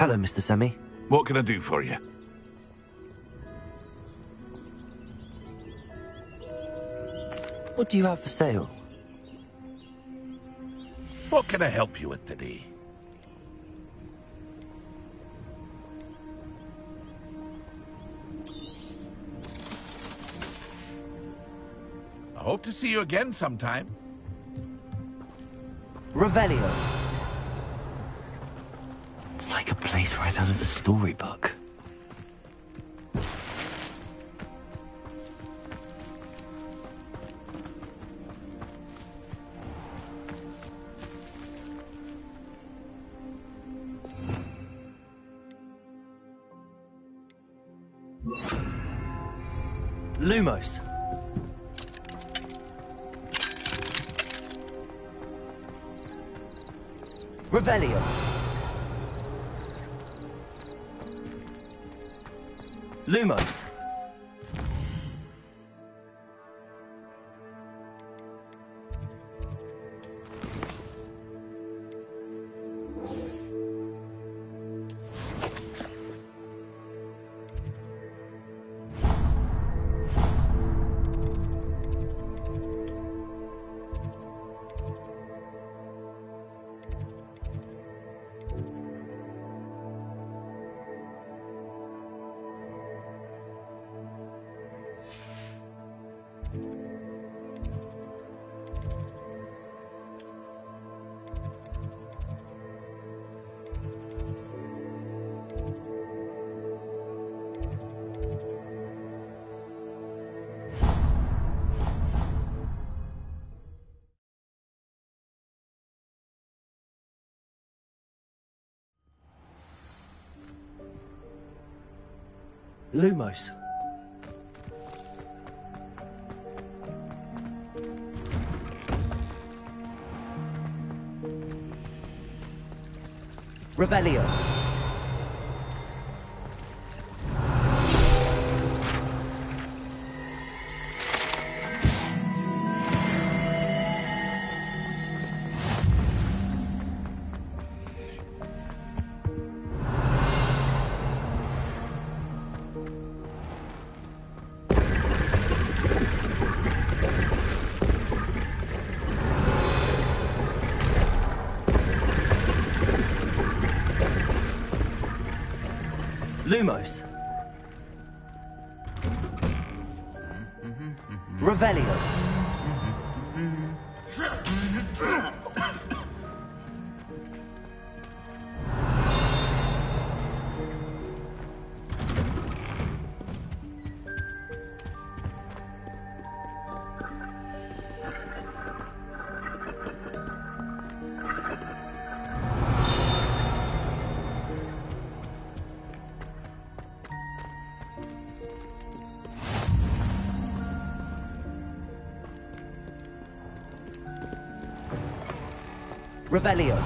Hello, Mr. Semi. What can I do for you? What do you have for sale? What can I help you with today? I hope to see you again sometime. Revelio. It's like a place right out of a storybook. Lumos. Revelio. Lumos. Lumos. Revelio. Lumos. Revelio. Revelio.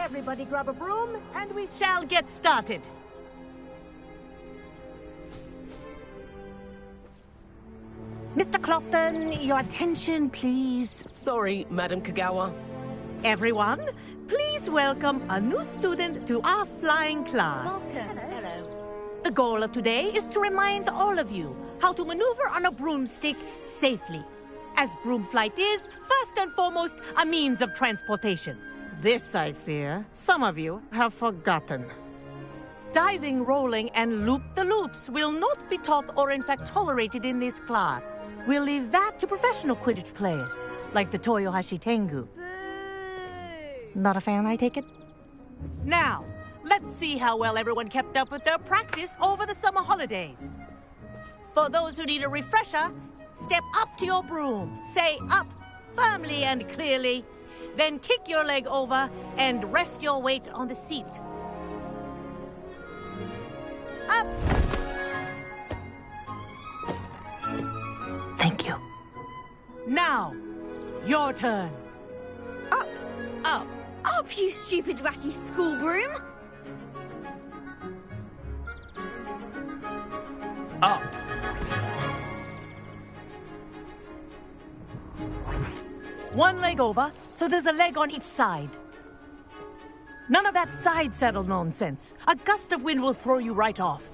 Everybody grab a broom, and we shall get started. Mr. Clopton, your attention, please. Sorry, Madam Kagawa. Everyone, please welcome a new student to our flying class. Welcome. Hello. The goal of today is to remind all of you how to maneuver on a broomstick safely, as broom flight is, first and foremost, a means of transportation. This, I fear, some of you have forgotten. Diving, rolling, and loop-the-loops will not be taught or in fact tolerated in this class. We'll leave that to professional Quidditch players, like the Toyohashi Tengu. Not a fan, I take it? Now, let's see how well everyone kept up with their practice over the summer holidays. For those who need a refresher, step up to your broom, say up firmly and clearly, then kick your leg over and rest your weight on the seat. Up! Thank you. Now, your turn. Up. Up. Up, you stupid ratty school broom. Up. One leg over, so there's a leg on each side. None of that side saddle nonsense. A gust of wind will throw you right off.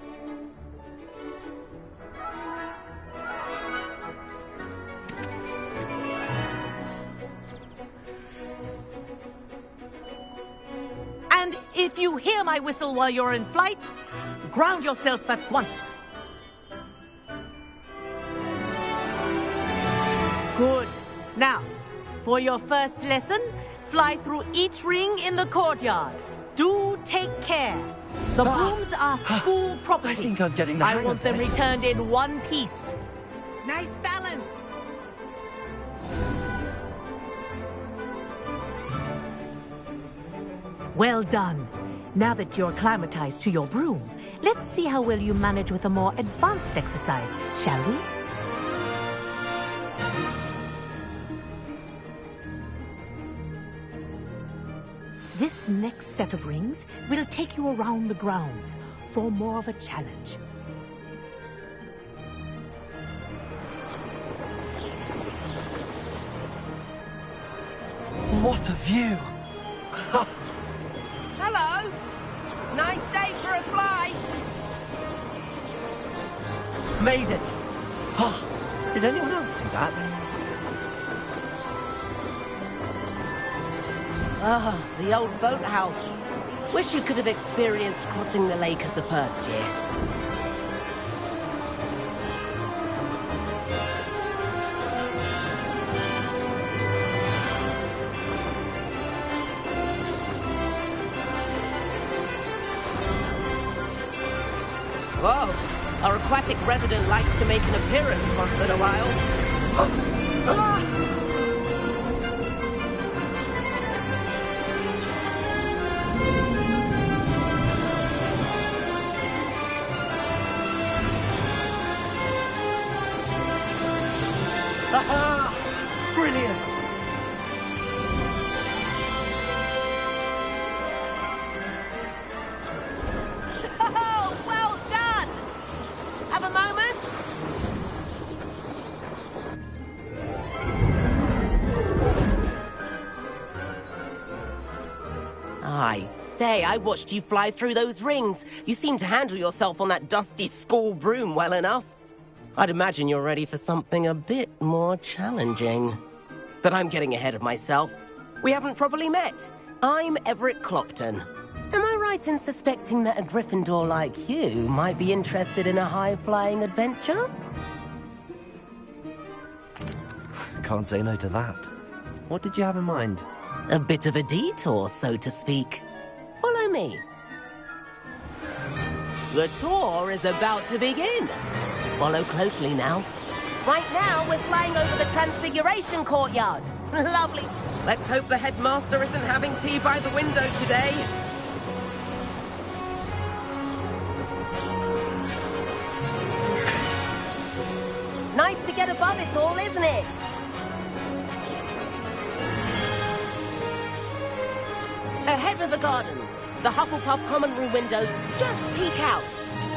And if you hear my whistle while you're in flight, ground yourself at once. Good. Now, for your first lesson, fly through each ring in the courtyard. Do take care. The brooms are school property. I think I'm getting the hang I want of them this. returned in one piece. Nice balance. Well done. Now that you're acclimatized to your broom, let's see how well you manage with a more advanced exercise, shall we? This next set of rings will take you around the grounds for more of a challenge. What a view! Hello. Nice day for a flight. Made it! Oh, did anyone else see that? Ah, the old boathouse. Wish you could have experienced crossing the lake as a first year. Whoa, our aquatic resident likes to make an appearance once in a while. Aha! Brilliant! Oh, well done! Have a moment? I say, I watched you fly through those rings. You seem to handle yourself on that dusty school broom well enough. I'd imagine you're ready for something a bit more challenging. But I'm getting ahead of myself. We haven't properly met. I'm Everett Clopton. Am I right in suspecting that a Gryffindor like you might be interested in a high-flying adventure? Can't say no to that. What did you have in mind? A bit of a detour, so to speak. Follow me. The tour is about to begin. Follow closely now. Right now, we're flying over the Transfiguration Courtyard. Lovely. Let's hope the headmaster isn't having tea by the window today. Nice to get above it all, isn't it? Ahead of the gardens, the Hufflepuff common room windows just peek out.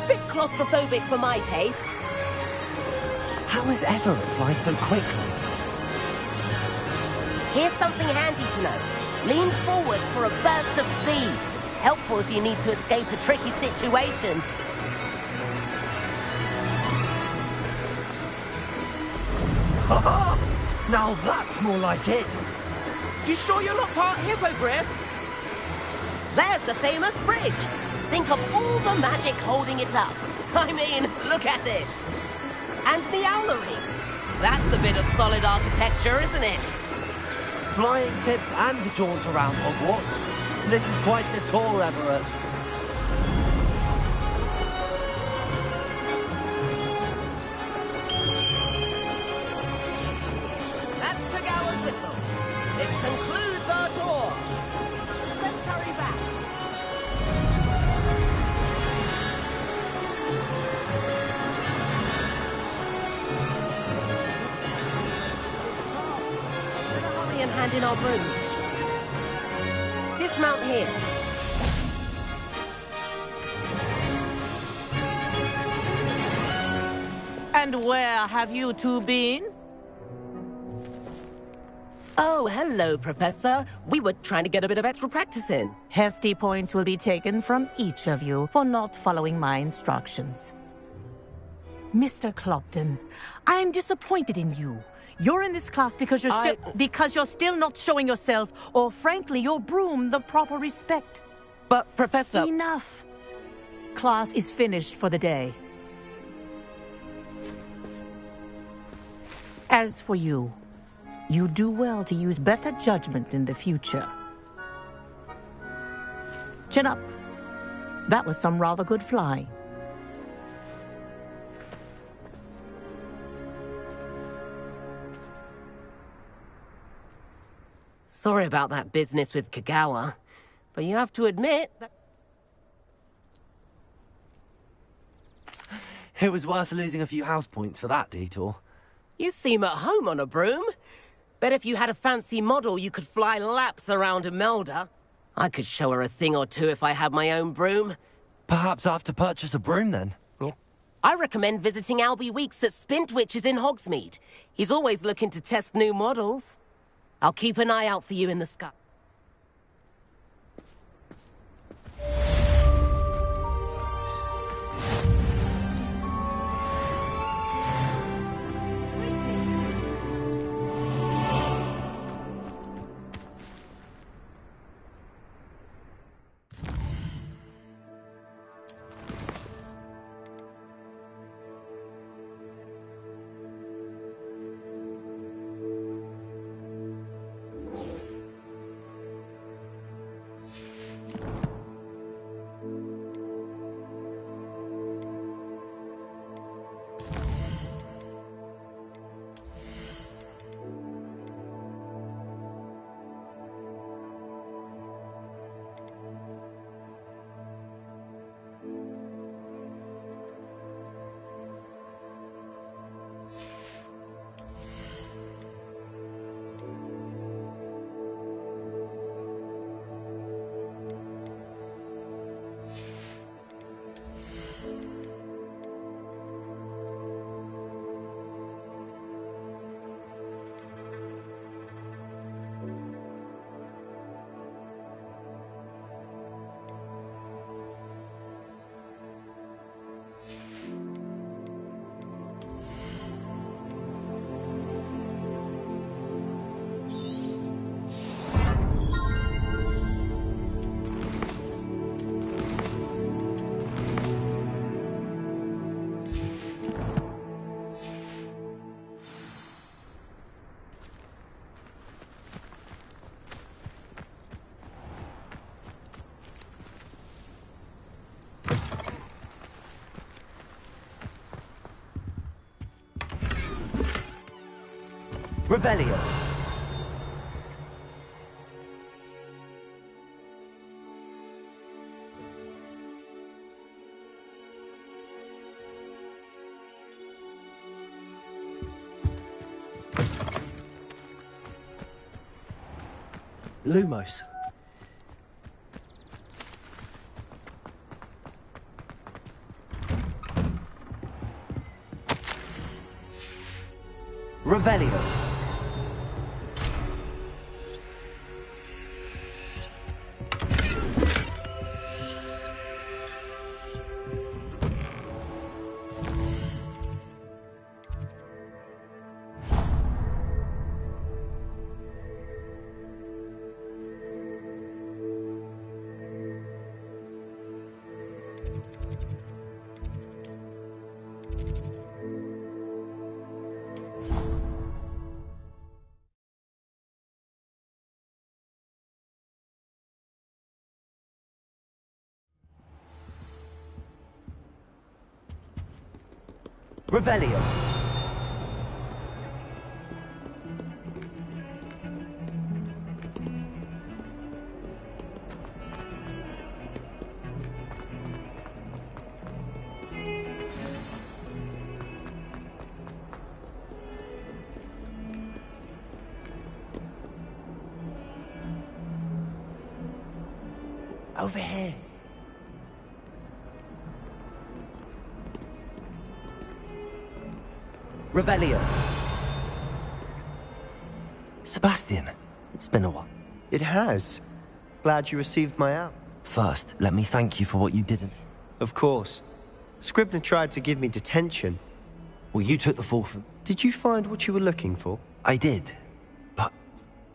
Bit claustrophobic for my taste. How is Everett flying so quickly? Here's something handy to know. Lean forward for a burst of speed. Helpful if you need to escape a tricky situation. Ha! Now that's more like it! You sure you're not part Hippogriff? There's the famous bridge. Think of all the magic holding it up. I mean, look at it. And the owlery. That's a bit of solid architecture, isn't it? Flying tips and a jaunt around Hogwarts. This is quite the tour, Everett. That's Kagawa's whistle. This concludes our tour. Let's hurry back. hand in our brooms. Dismount here. And where have you two been? Oh, hello, Professor. We were trying to get a bit of extra practice in. Hefty points will be taken from each of you for not following my instructions. Mr. Clopton, I'm disappointed in you. You're in this class because you're still not showing yourself, or frankly, your broom, the proper respect. But, Professor... Enough. Class is finished for the day. As for you, you do well to use better judgment in the future. Chin up. That was some rather good flying. Sorry about that business with Kagawa, but you have to admit that... It was worth losing a few house points for that detour. You seem at home on a broom. Bet if you had a fancy model, you could fly laps around Imelda. I could show her a thing or two if I had my own broom. Perhaps I have to purchase a broom then. Yeah. I recommend visiting Albie Weeks at Spintwitches in Hogsmeade. He's always looking to test new models. I'll keep an eye out for you in the sky. Revelio. Lumos. Revelio. Revelio. Over here. Revelio. Sebastian, it's been a while. It has. Glad you received my out. First, let me thank you for what you did. Of course. Scribner tried to give me detention. Well, you took the fall for... Did you find what you were looking for? I did, but...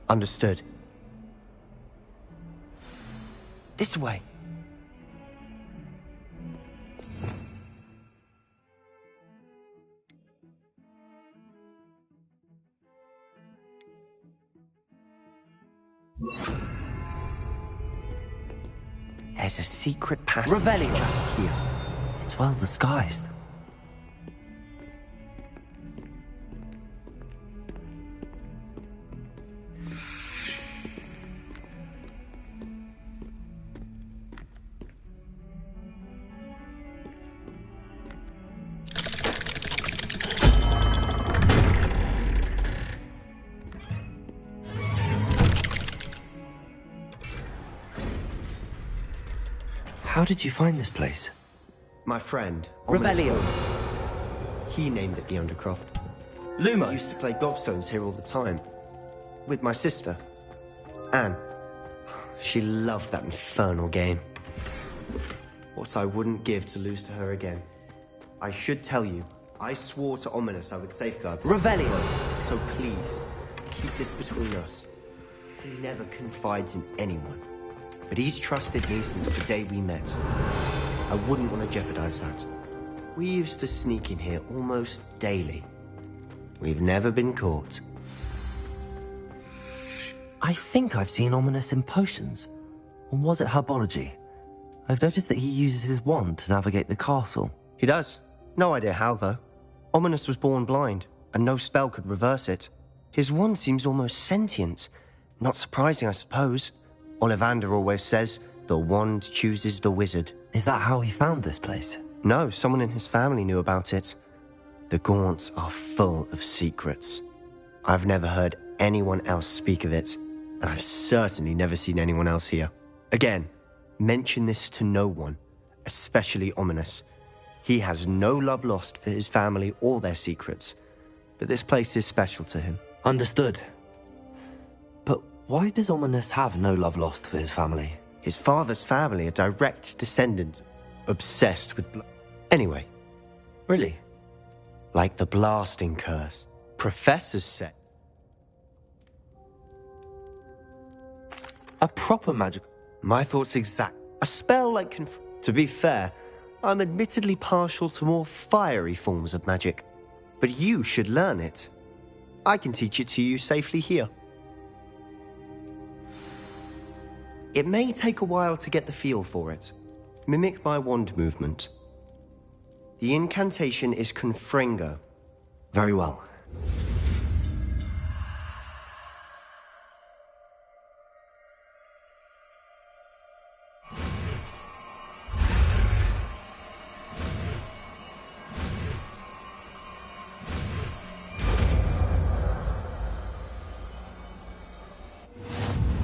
Understood. This way. There's a secret passage Revelio. just here. It's well disguised. How did you find this place? My friend, Revelio. He named it the Undercroft. I Lumos. used to play gobstones here all the time. With my sister, Anne. She loved that infernal game. What I wouldn't give to lose to her again. I should tell you, I swore to Ominous I would safeguard this. Revelio. So please, keep this between us. He never confides in anyone. But he's trusted me since the day we met. I wouldn't want to jeopardize that. We used to sneak in here almost daily. We've never been caught. I think I've seen Ominous in potions. Or was it herbology? I've noticed that he uses his wand to navigate the castle. He does. No idea how, though. Ominous was born blind, and no spell could reverse it. His wand seems almost sentient. Not surprising, I suppose. Ollivander always says, the wand chooses the wizard. Is that how he found this place? No, someone in his family knew about it. The Gaunts are full of secrets. I've never heard anyone else speak of it, and I've certainly never seen anyone else here. Again, mention this to no one, especially Ominous. He has no love lost for his family or their secrets, but this place is special to him. Understood. But why does Ominous have no love lost for his family? His father's family are direct descendants, obsessed with Anyway. Really? Like the blasting curse. Professors said. A proper magic... My thoughts exact. A spell like To be fair, I'm admittedly partial to more fiery forms of magic. But you should learn it. I can teach it to you safely here. It may take a while to get the feel for it. Mimic my wand movement. The incantation is Confringo. Very well.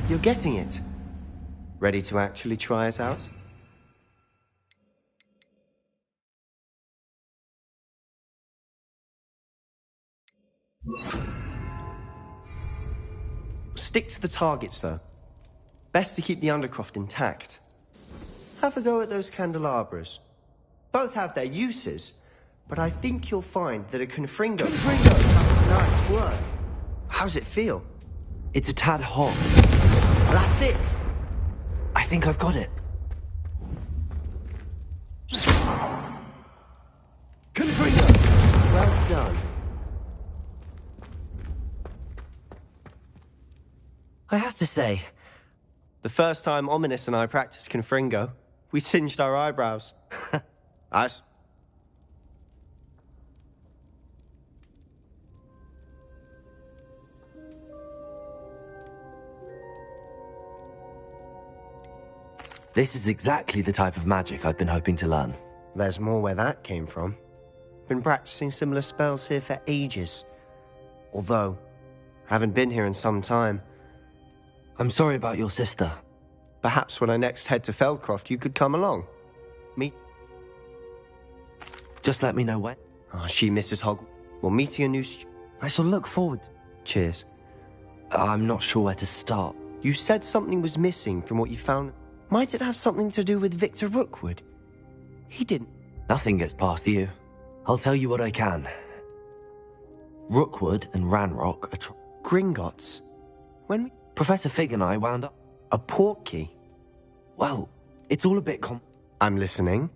You're getting it. Ready to actually try it out? Stick to the targets, though. Best to keep the Undercroft intact. Have a go at those candelabras. Both have their uses, but I think you'll find that a Confringo... Nice work. How's it feel? It's a tad hot. That's it! I think I've got it. Confringo! Well done. I have to say... The first time Ominous and I practiced Confringo, we singed our eyebrows. This is exactly the type of magic I've been hoping to learn. There's more where that came from. Been practicing similar spells here for ages. Although, haven't been here in some time. I'm sorry about your sister. Perhaps when I next head to Feldcroft, you could come along. Meet... Just let me know when. Oh, she Mrs. Hogwarts. We're meeting a new I shall look forward. Cheers. I'm not sure where to start. You said something was missing from what you found. Might it have something to do with Victor Rookwood? He didn't. Nothing gets past you. I'll tell you what I can. Rookwood and Ranrock are Gringotts. When we... Professor Fig and I wound up... A portkey? Well, it's all a bit I'm listening.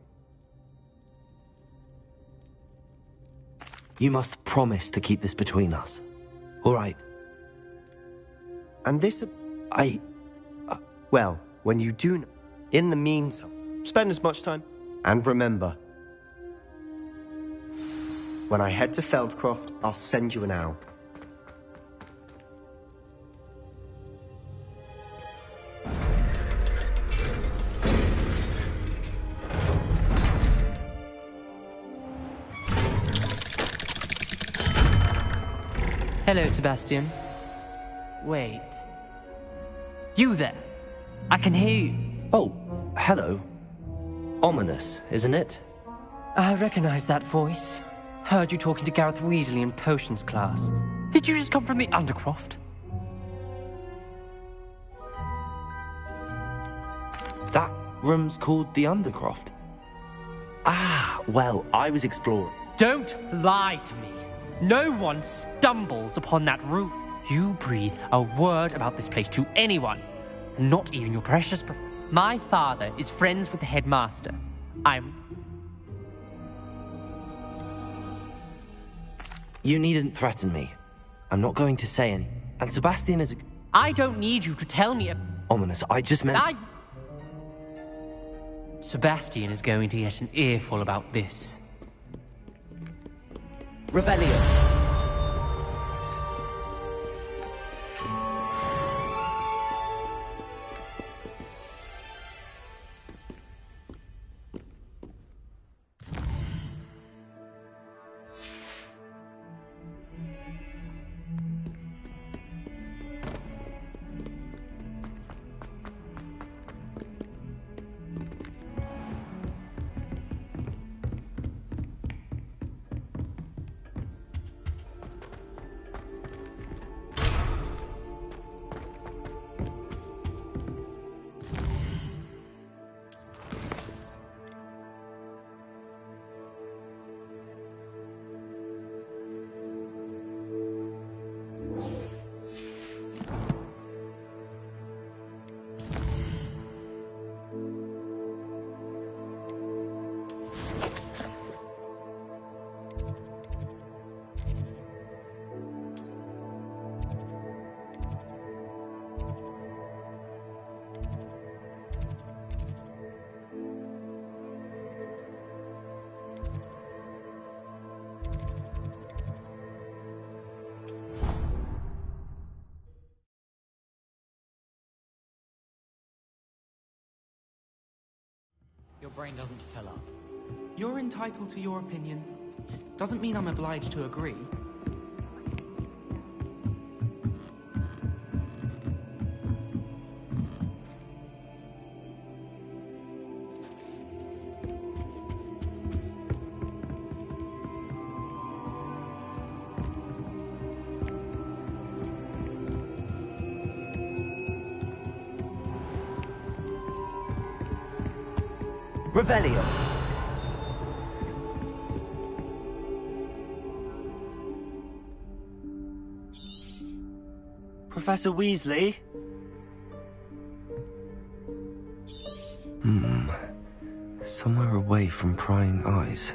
You must promise to keep this between us. All right. And this... Well, when you do... In the meantime, spend as much time... And remember... When I head to Feldcroft, I'll send you an owl. Hello, Sebastian. Wait. You there? I can hear you. Oh, hello. Ominous, isn't it? I recognize that voice. Heard you talking to Gareth Weasley in potions class. Did you just come from the Undercroft? That room's called the Undercroft. Ah, well, I was exploring. Don't lie to me. No one stumbles upon that room. You breathe a word about this place to anyone, not even your precious... My father is friends with the headmaster. You needn't threaten me. I'm not going to say any. And Sebastian is a... I don't need you to tell me Ominous, I just meant... Sebastian is going to get an earful about this. Revelio. Your brain doesn't fill up. You're entitled to your opinion. Doesn't mean I'm obliged to agree. Revelio. Professor Weasley? Somewhere away from prying eyes.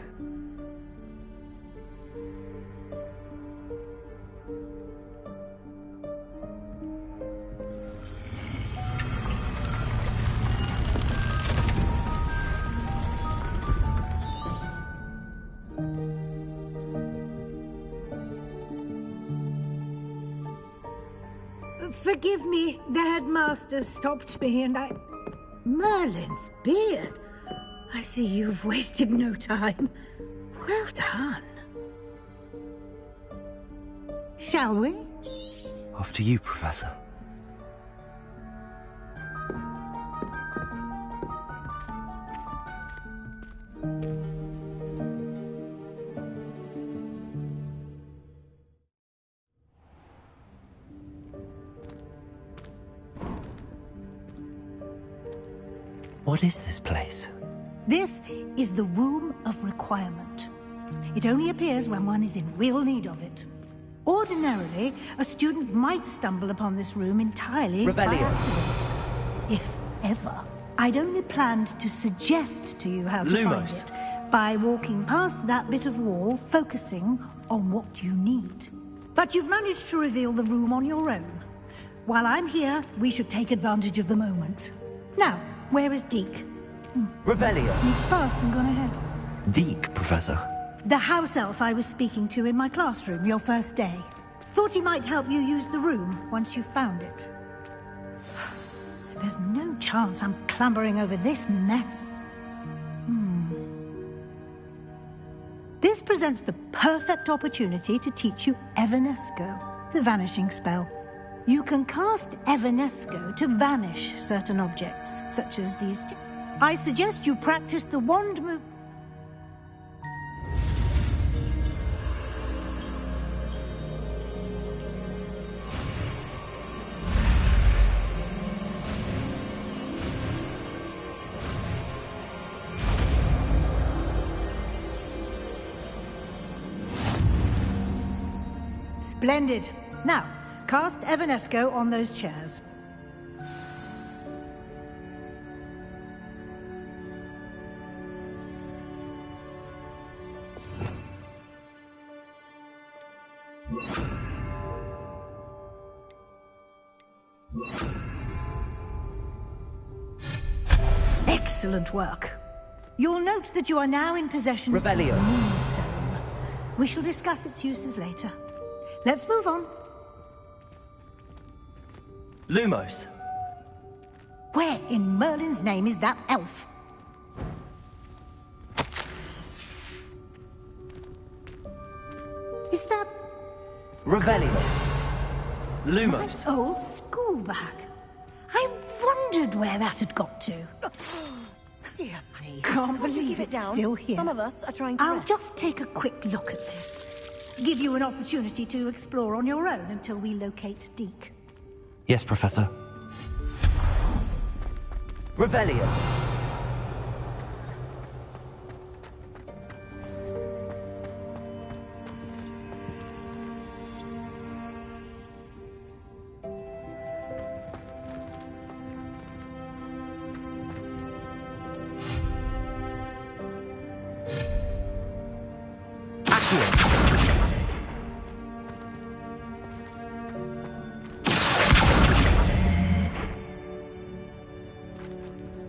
Forgive me, the headmaster stopped me and I... Merlin's beard. I see you've wasted no time. Well done. Shall we? After you, Professor. What is this place? This is the Room of Requirement. It only appears when one is in real need of it. Ordinarily, a student might stumble upon this room entirely by accident. If ever. I'd only planned to suggest to you how to find it by walking past that bit of wall, focusing on what you need. But you've managed to reveal the room on your own. While I'm here, we should take advantage of the moment. Now, where is Deke? Revelio. Sneaked past and gone ahead. Deke, Professor. The house elf I was speaking to in my classroom your first day. Thought he might help you use the room once you found it. There's no chance I'm clambering over this mess. This presents the perfect opportunity to teach you Evanesco, the vanishing spell. You can cast Evanesco to vanish certain objects, such as these. I suggest you practice the wand move. Splendid. Now, cast Evanesco on those chairs. Excellent work. You'll note that you are now in possession of the Moonstone. We shall discuss its uses later. Let's move on. Lumos. Where in Merlin's name is that elf? Is that... Revelio. Lumos. My old school bag. I wondered where that had got to. Dear me. Can't believe it's still here. Some of us are trying to I'll rest. just take a quick look at this. Give you an opportunity to explore on your own until we locate Deke. Yes, Professor. Revelio.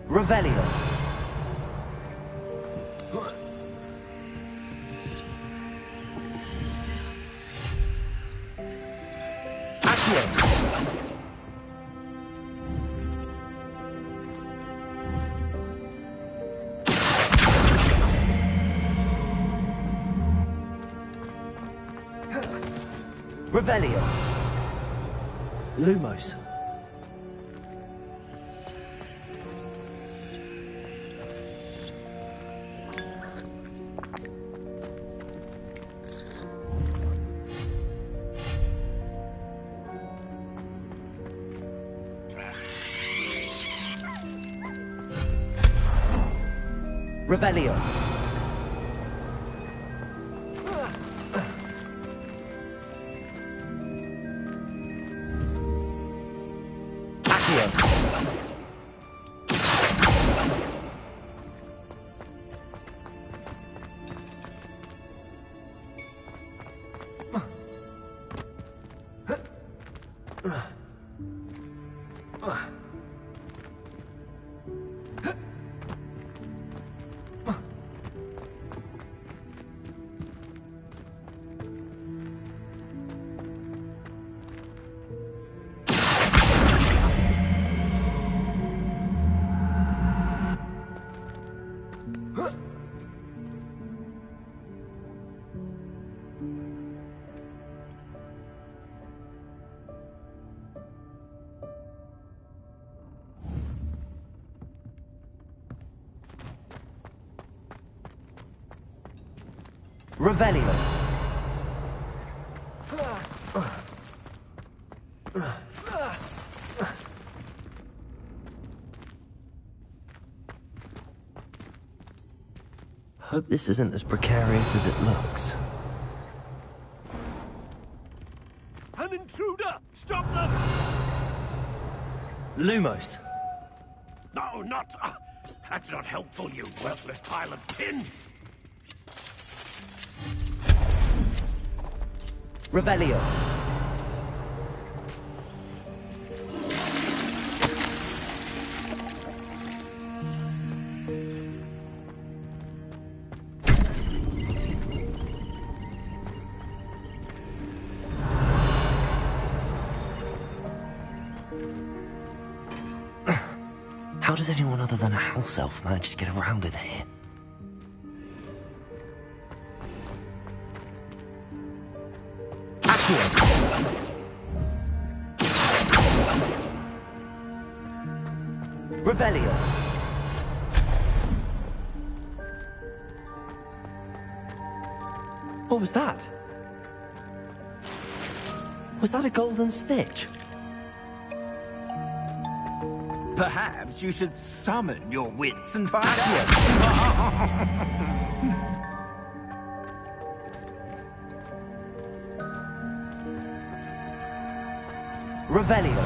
Revelio. Revelio. Lumos. Revelio. Revelio. Hope this isn't as precarious as it looks. An intruder! Stop them! Lumos! No, not... that's not helpful, you worthless pile of tin! Revelio! How does anyone other than a house elf manage to get around in here? Revelio! What was that? Was that a golden snitch? Perhaps you should summon your wits and find out. Revelio!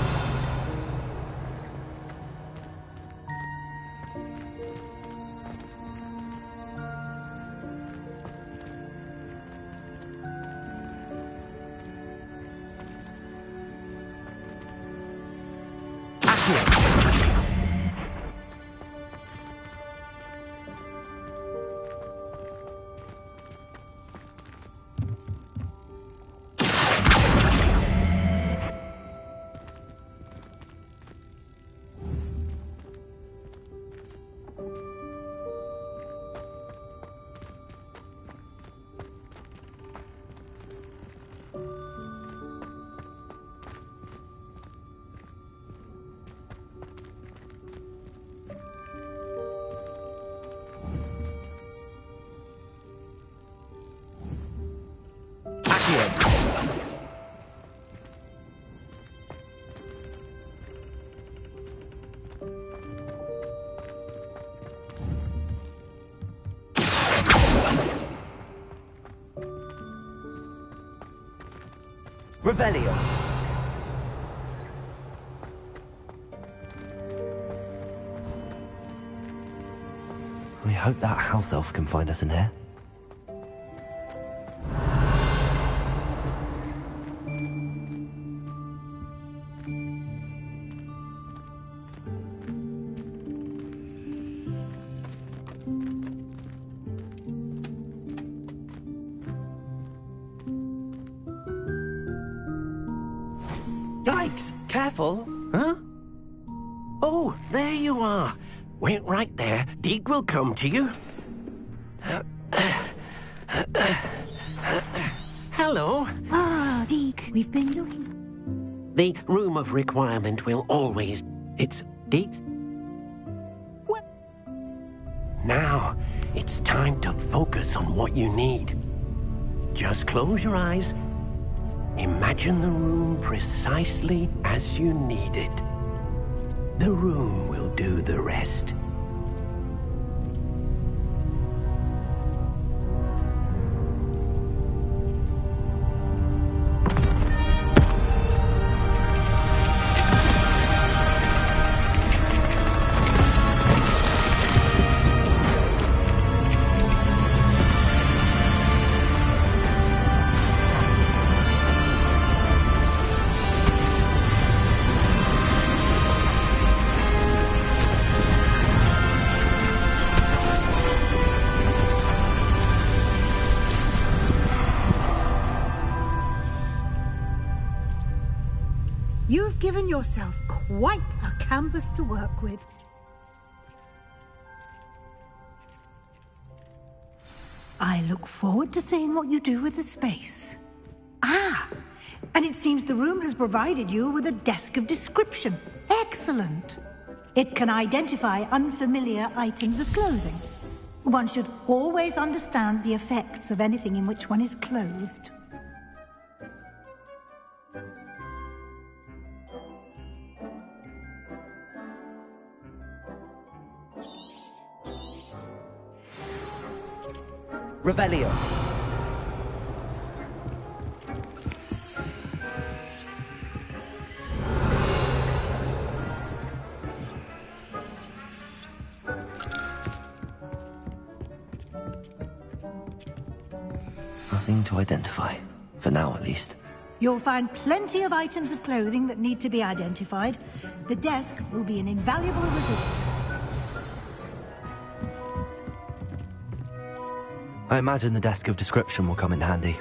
Revelio! We hope that house elf can find us in here. Yikes! Careful! Huh? Oh, there you are. Wait right there. Deek will come to you. Hello. Ah, Deke, we've been looking. The room of requirement will always... It's Deek's... What? Now, it's time to focus on what you need. Just close your eyes. Imagine the room precisely as you need it. The room will do the rest. You've given yourself quite a canvas to work with. I look forward to seeing what you do with the space. Ah, and it seems the room has provided you with a desk of description. Excellent. It can identify unfamiliar items of clothing. One should always understand the effects of anything in which one is clothed. Revelio. Nothing to identify. For now, at least. You'll find plenty of items of clothing that need to be identified. The desk will be an invaluable resource. I imagine the desk of description will come in handy.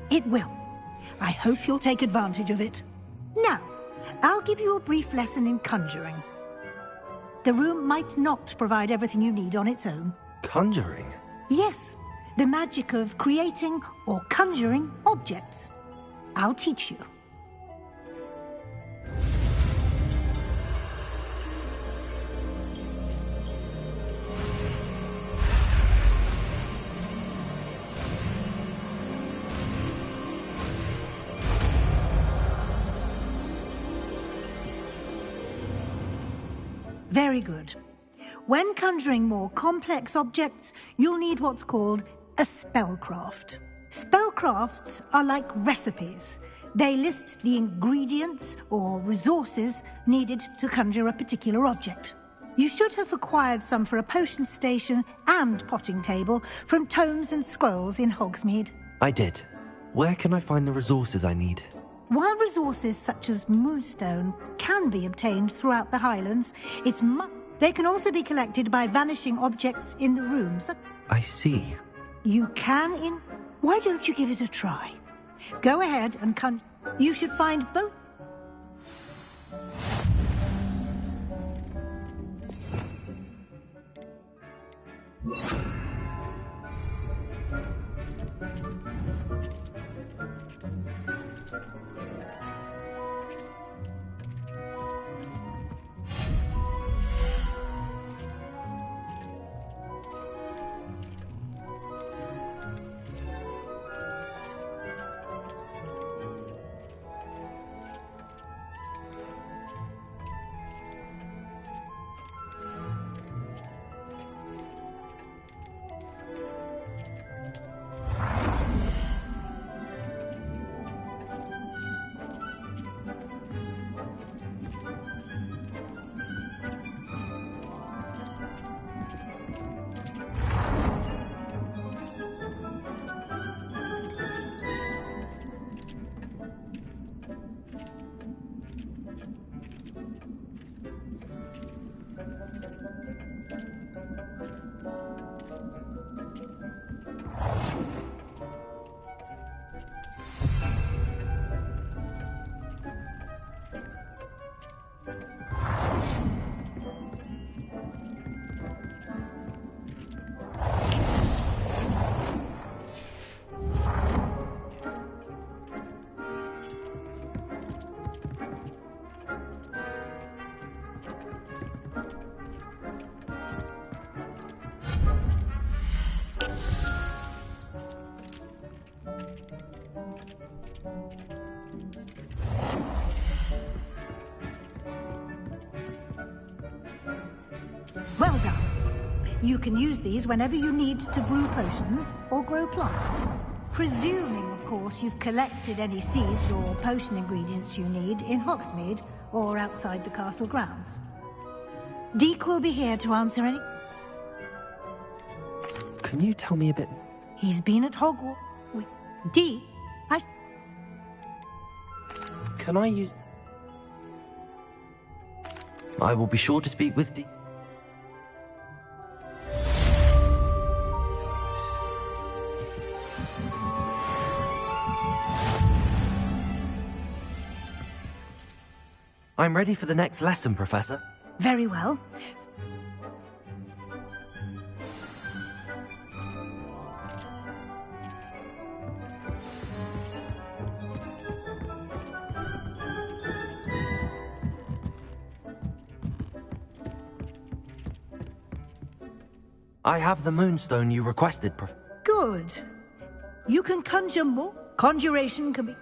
It will. I hope you'll take advantage of it. Now, I'll give you a brief lesson in conjuring. The room might not provide everything you need on its own. Conjuring? Yes, the magic of creating or conjuring objects. I'll teach you. Very good. When conjuring more complex objects, you'll need what's called a spellcraft. Spellcrafts are like recipes. They list the ingredients or resources needed to conjure a particular object. You should have acquired some for a potion station and potting table from tomes and scrolls in Hogsmeade. I did. Where can I find the resources I need? While resources such as moonstone can be obtained throughout the Highlands, they can also be collected by vanishing objects in the rooms. I see. You can Why don't you give it a try? Go ahead and you should find both. Well done. You can use these whenever you need to brew potions or grow plants. Presuming, of course, you've collected any seeds or potion ingredients you need in Hogsmeade or outside the castle grounds. Deke will be here to answer any... Can you tell me a bit? He's been at Hogwarts. Deke, Can I use... I will be sure to speak with Deke. I'm ready for the next lesson, Professor. Very well. I have the moonstone you requested, Good. You can conjure more. Conjuration can be...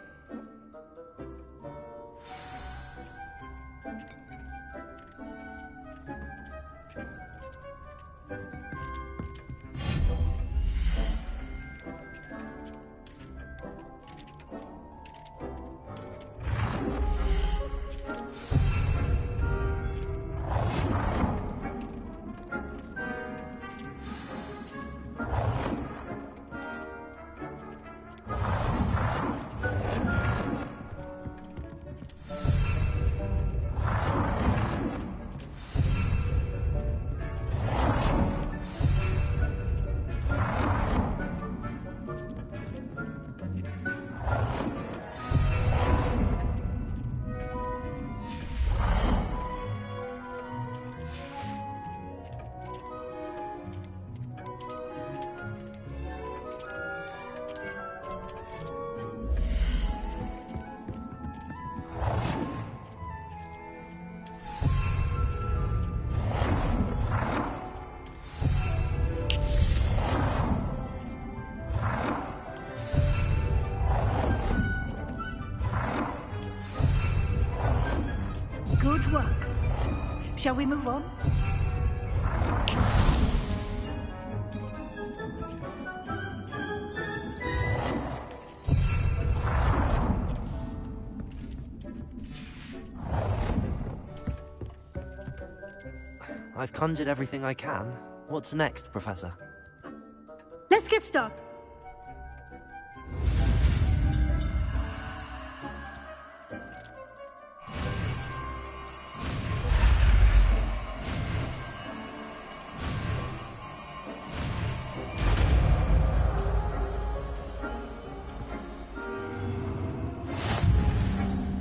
Good work. Shall we move on? I've conjured everything I can. What's next, Professor? Let's get started.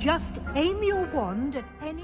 Just aim your wand at any...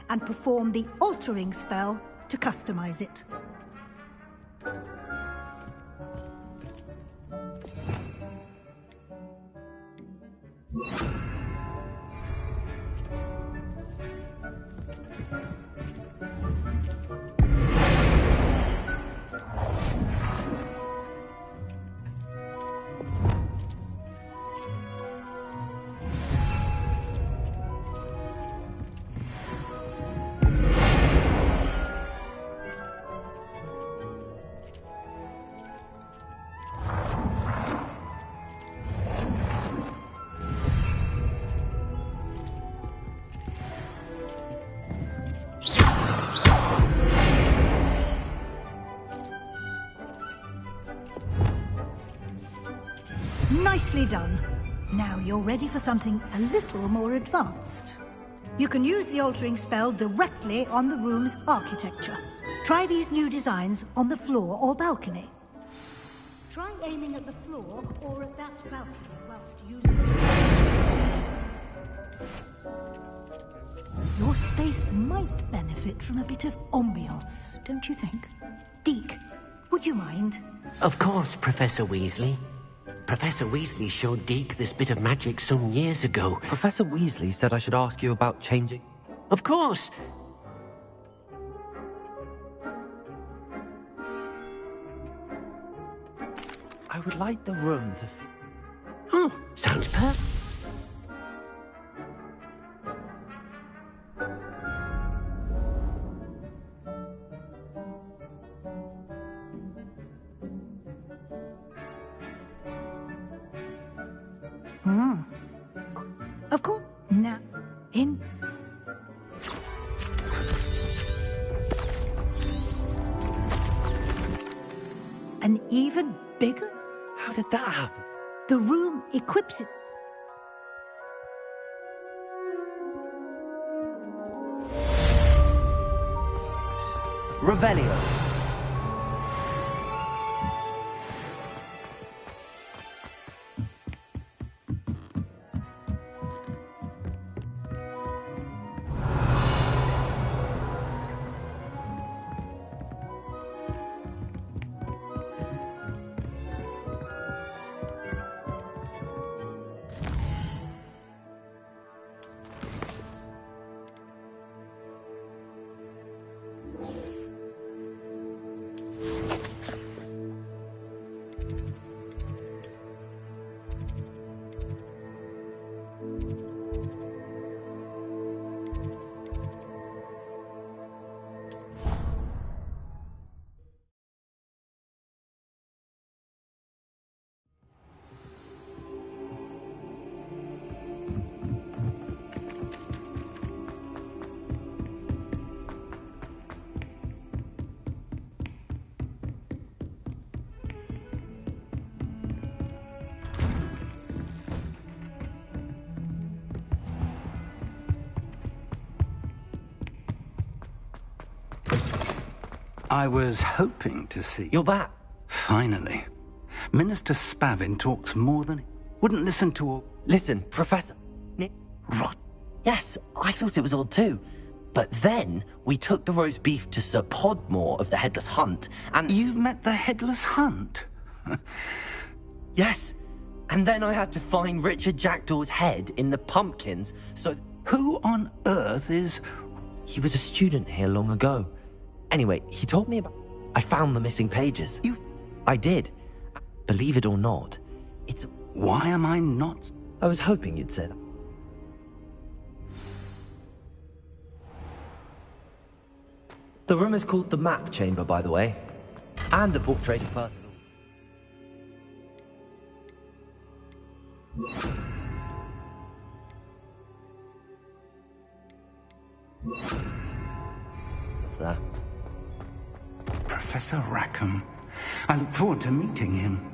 and perform the altering spell to customize it. Nicely done. Now you're ready for something a little more advanced. You can use the altering spell directly on the room's architecture. Try these new designs on the floor or balcony. Try aiming at the floor or at that balcony whilst using... Your space might benefit from a bit of ambiance, don't you think? Deke, would you mind? Of course, Professor Weasley. Professor Weasley showed Deke this bit of magic some years ago. Professor Weasley said I should ask you about changing... Of course. I would like the room to... Oh, sounds perfect. Of course. Now, in... An even bigger? How did that happen? The room equips it... Revelio. I was hoping to see... You're back. Finally. Minister Spavin talks more than... Wouldn't listen to all... Listen, Professor... What? Yes, I thought it was odd too. But then we took the roast beef to Sir Podmore of the Headless Hunt, and... You met the Headless Hunt? Yes. And then I had to find Richard Jackdaw's head in the pumpkins, so... Who on earth is... He was a student here long ago. Anyway, he told me about... I found the missing pages. You... I did. Believe it or not, it's... Why am I not... I was hoping you'd say that. The room is called the Map Chamber, by the way. And the portrait of Percival. What's there? Professor Rackham. I look forward to meeting him.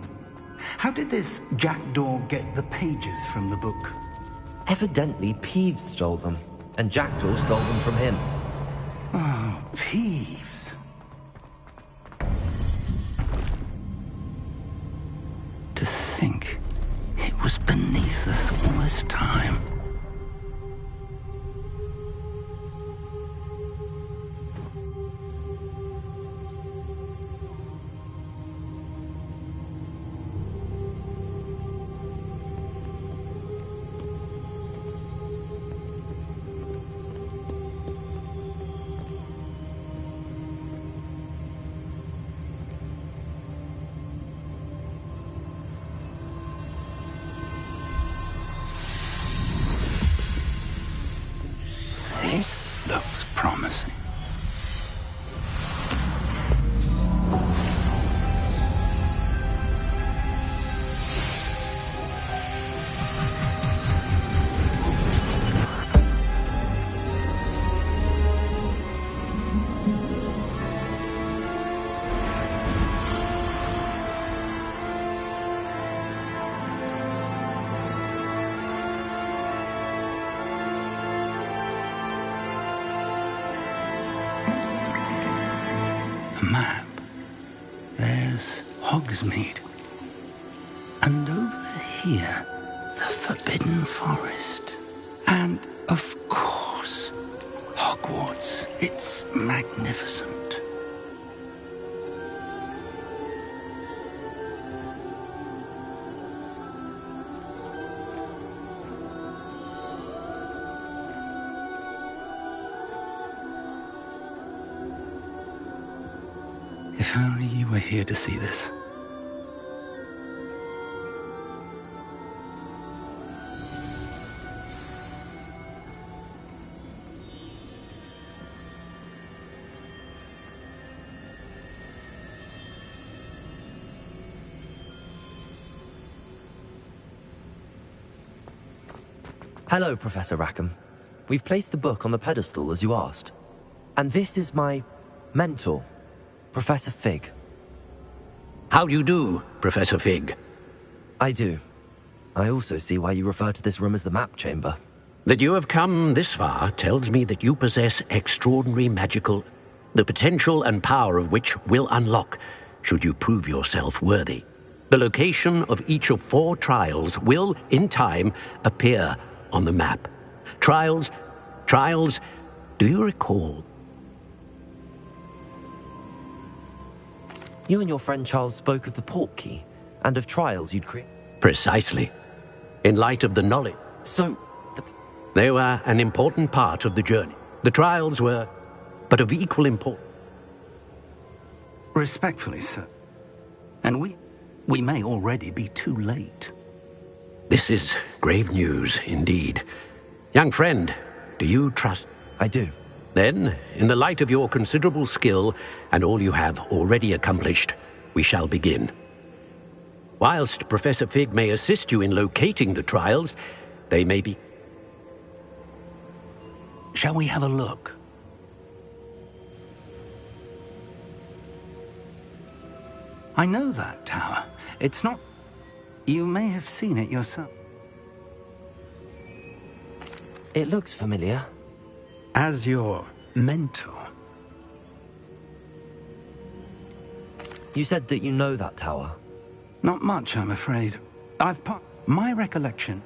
How did this Jackdaw get the pages from the book? Evidently, Peeves stole them, and Jackdaw stole them from him. Oh, Peeves. To think it was beneath us all this time. This looks promising. map, there's Hogsmeade. And over here, the Forbidden Forest. And, of course, Hogwarts. It's magnificent. If only you were here to see this. Hello, Professor Rackham. We've placed the book on the pedestal as you asked. And this is my mentor, Professor Fig. How do you do, Professor Fig? I do. I also see why you refer to this room as the map chamber. That you have come this far tells me that you possess extraordinary magical... the potential and power of which will unlock, should you prove yourself worthy. The location of each of 4 trials will, in time, appear on the map. Trials, do you recall? You and your friend Charles spoke of the portkey, and of trials you'd create. Precisely. In light of the knowledge. So, they were an important part of the journey. The trials were, but of equal importance. Respectfully, sir. And we may already be too late. This is grave news, indeed. Young friend, do you trust? I do. Then, in the light of your considerable skill and all you have already accomplished, we shall begin. Whilst Professor Fig may assist you in locating the trials, they may be... Shall we have a look? I know that tower. It's not... You may have seen it yourself. It looks familiar. As your mentor. You said that you know that tower. Not much, I'm afraid. My recollection.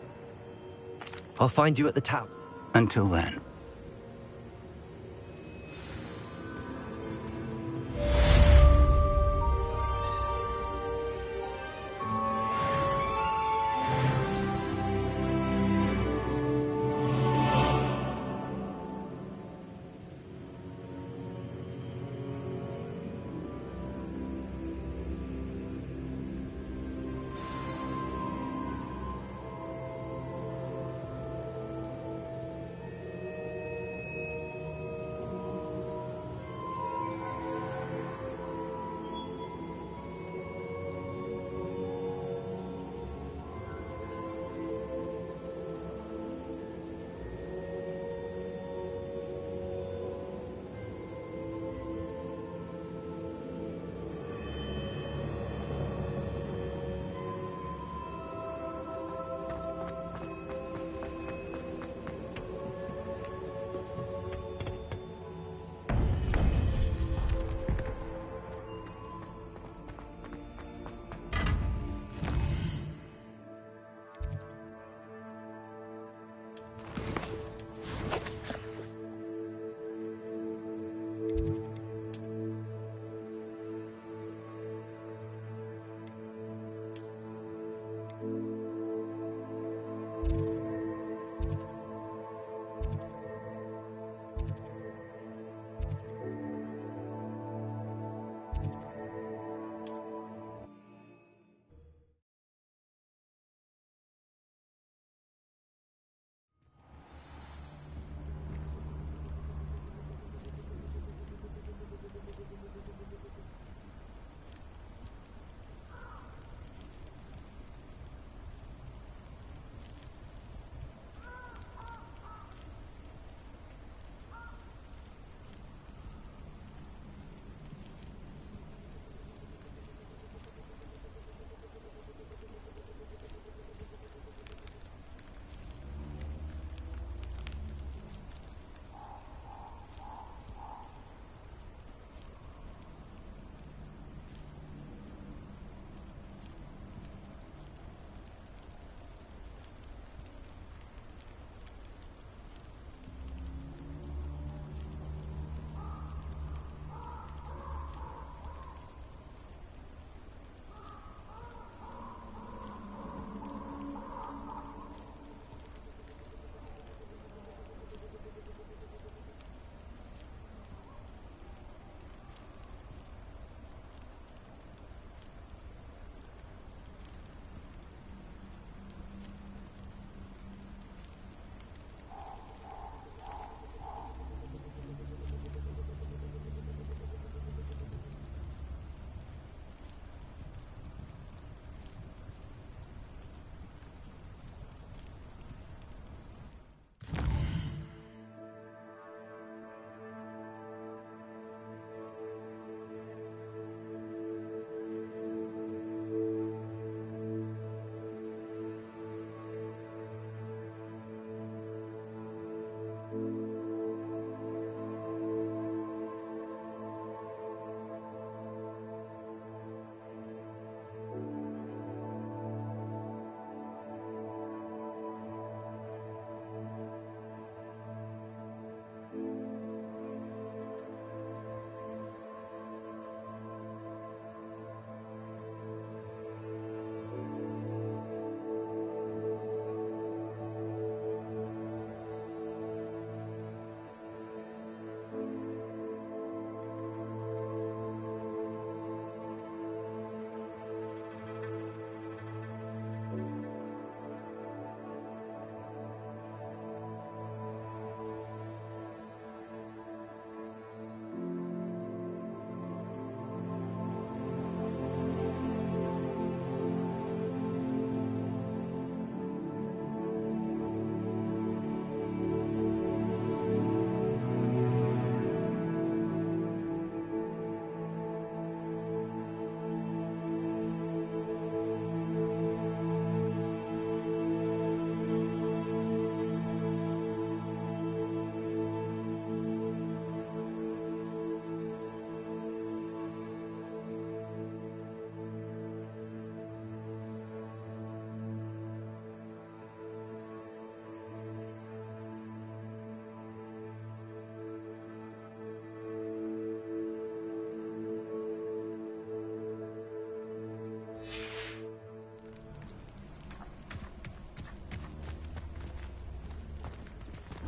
I'll find you at the tower. Until then.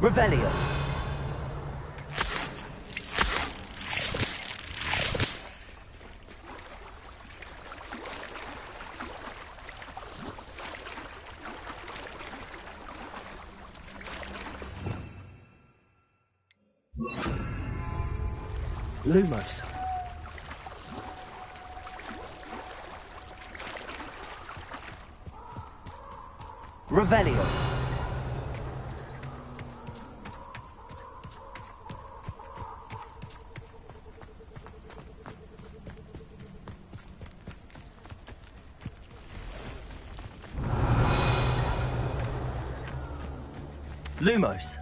Revelio. Lumos. Revelio. Lumos.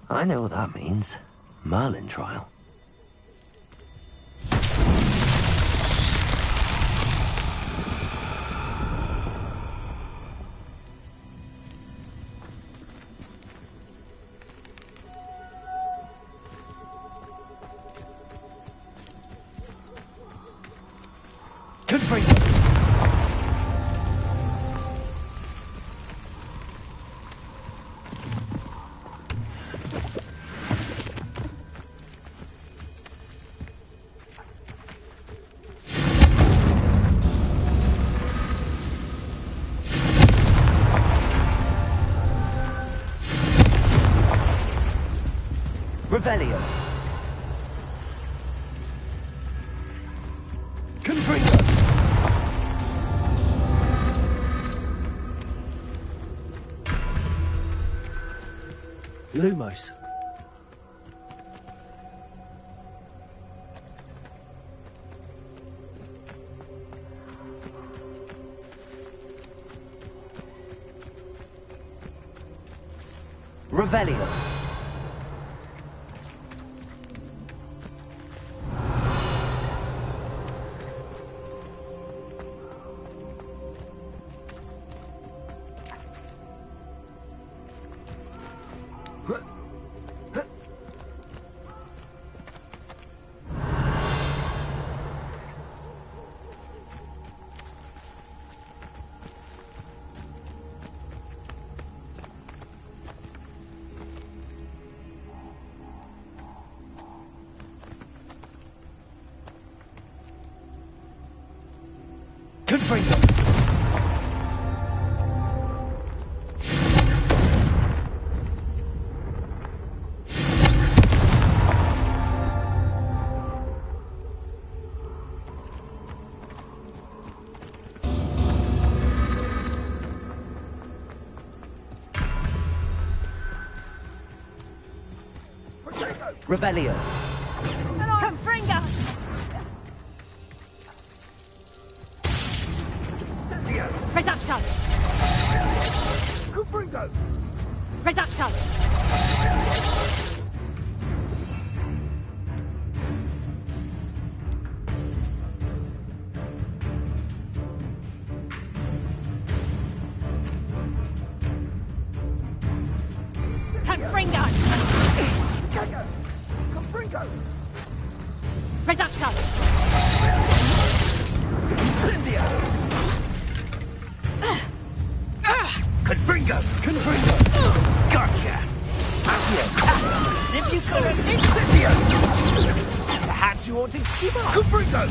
I know what that means. Merlin trial. Confringo. Revelio. Confringo. Lumos. Revelio. Confringo. Revelio. Confringo. Reducto. Confringo. Reducto. Confringo. Confringo. Reducto. Incendio. Confringo. Confringo. Gotcha. Accio. As if you couldn't. Incendio. Perhaps you ought to give up. Confringo.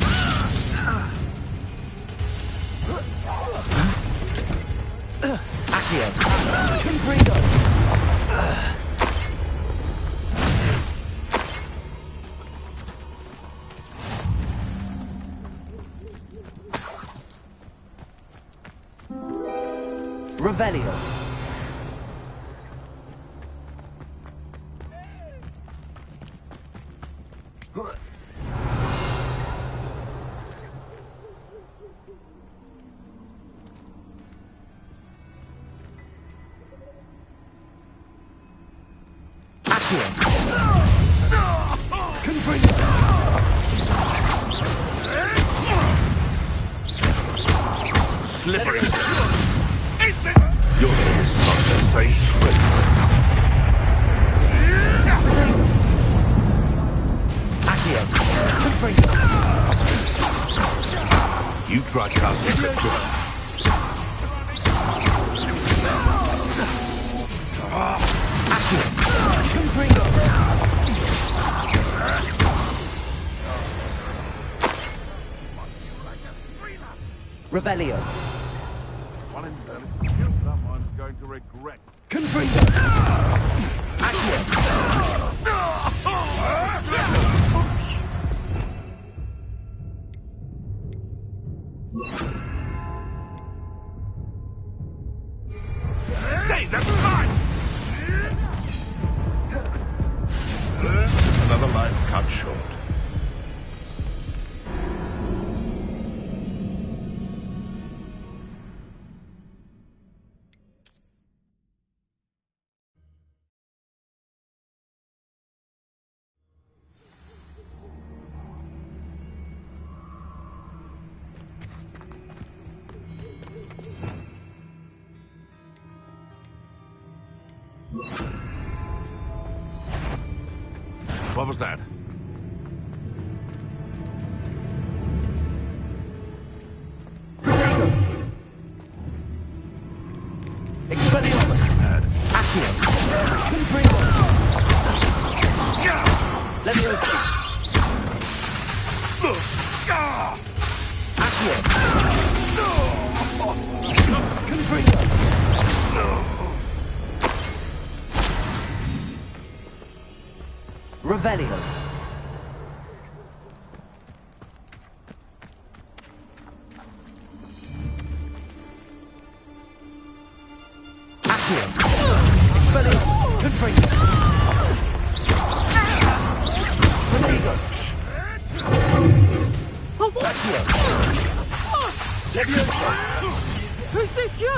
Accio. Confringo. Revelio. Accio. Confringo. Slippery. You're the son of Satan. Accio. Confringo. You try casting the trick. Revelio. One in kill someone's going to regret. Confringo. Hey, that's mine! Another life cut short. What was that? Expelliarmus. Accio. Confringo. Leviosa. Accio. Confringo. Revelio. Accio. Expelliarmus. Confringo. Revelio. Accio. Leviosa. Is this you?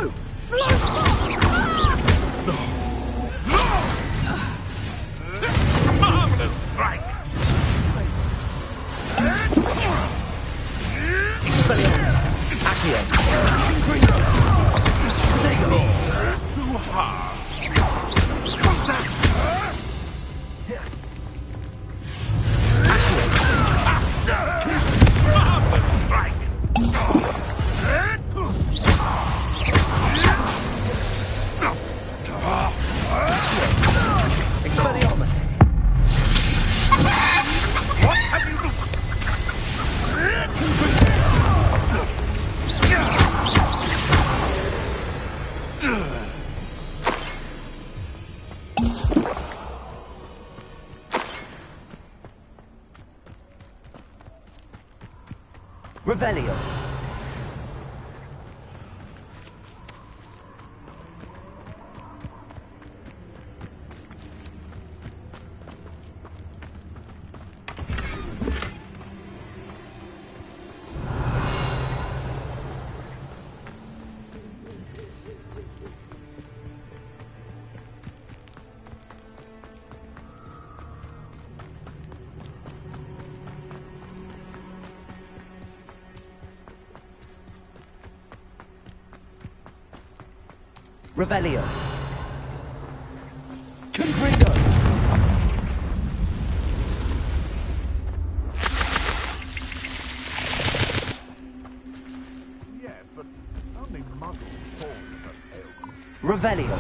Marvelous strike! Expelliarmus. Accio. Confringo. Too hard. Marvelous strike! Expelliarmus. What have you done? Revelio. Revelio. Confringo. Yes, but only muggles fall for help. Revelio.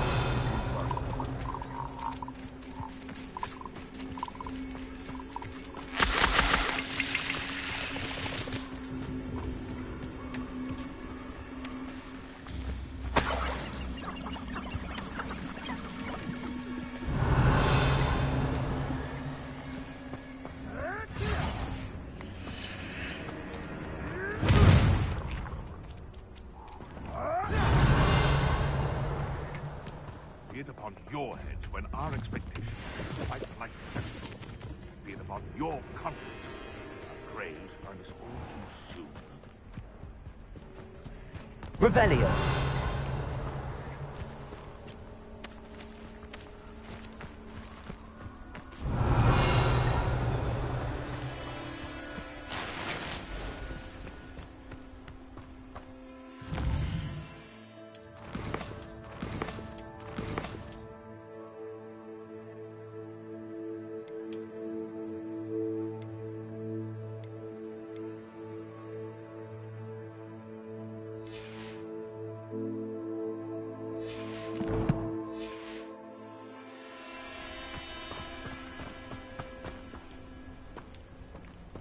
Be it upon your heads when our expectations fight like festivals. Be it upon your conscience. Our graves find us all too soon. Revelio.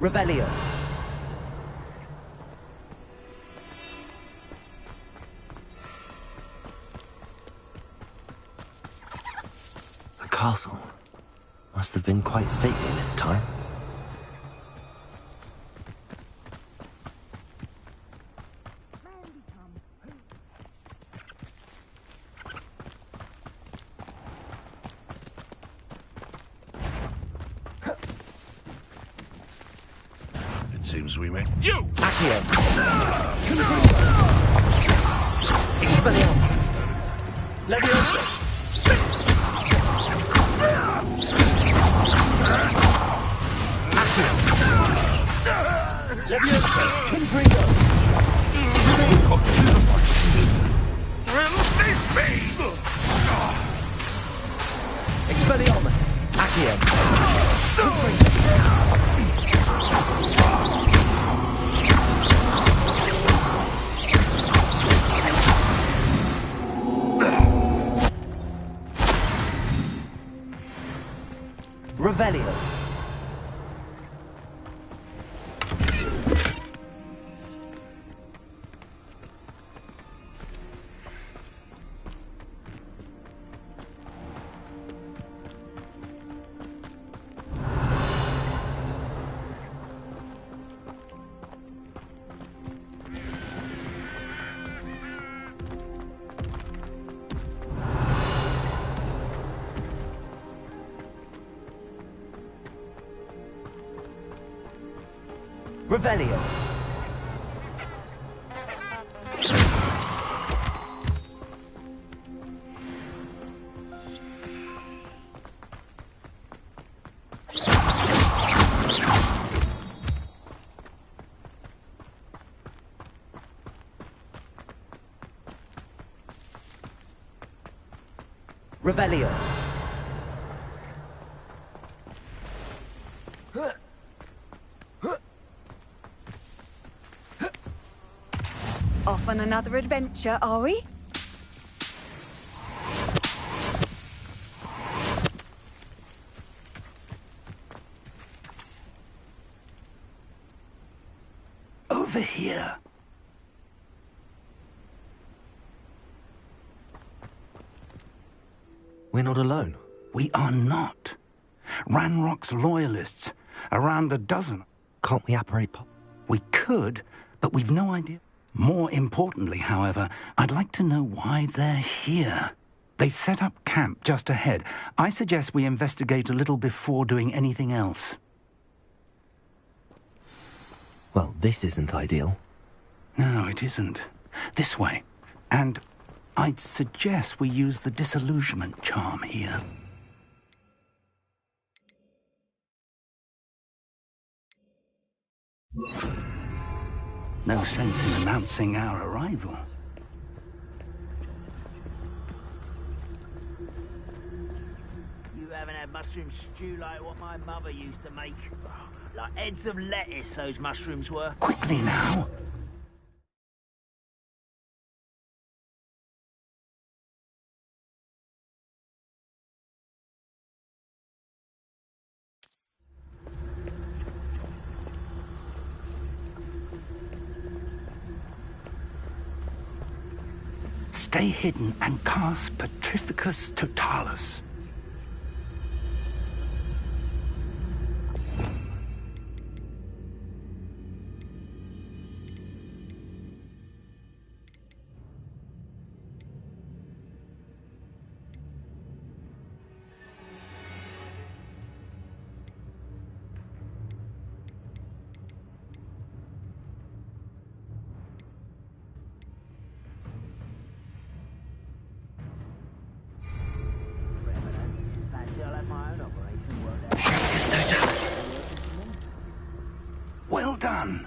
Revelio. The castle must have been quite stately in its time. Seems we met you! Accio! Expelliarmus! Leviosa! Accio! Leviosa! Confringo! Expelliarmus! Accio! Confringo! Revelio. Revelio. Revelio. Off on another adventure, are we? Over here. We're not alone. We are not. Ranrock's loyalists, around a dozen. Can't we apparate? We could, but we've no idea. More importantly, however, I'd like to know why they're here. They've set up camp just ahead. I suggest we investigate a little before doing anything else. Well, this isn't ideal. No, it isn't. This way. And I'd suggest we use the disillusionment charm here. No sense in announcing our arrival. You haven't had mushroom stew like what my mother used to make. Like heads of lettuce, those mushrooms were. Quickly now! Stay hidden and cast Petrificus Totalis. Well done.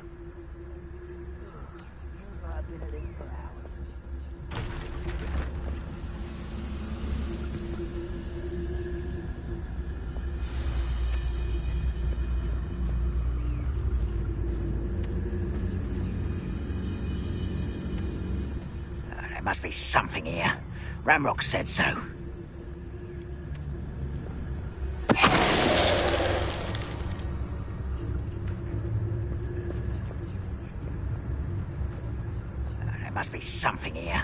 There must be something here. Ramrock said so. must be something here.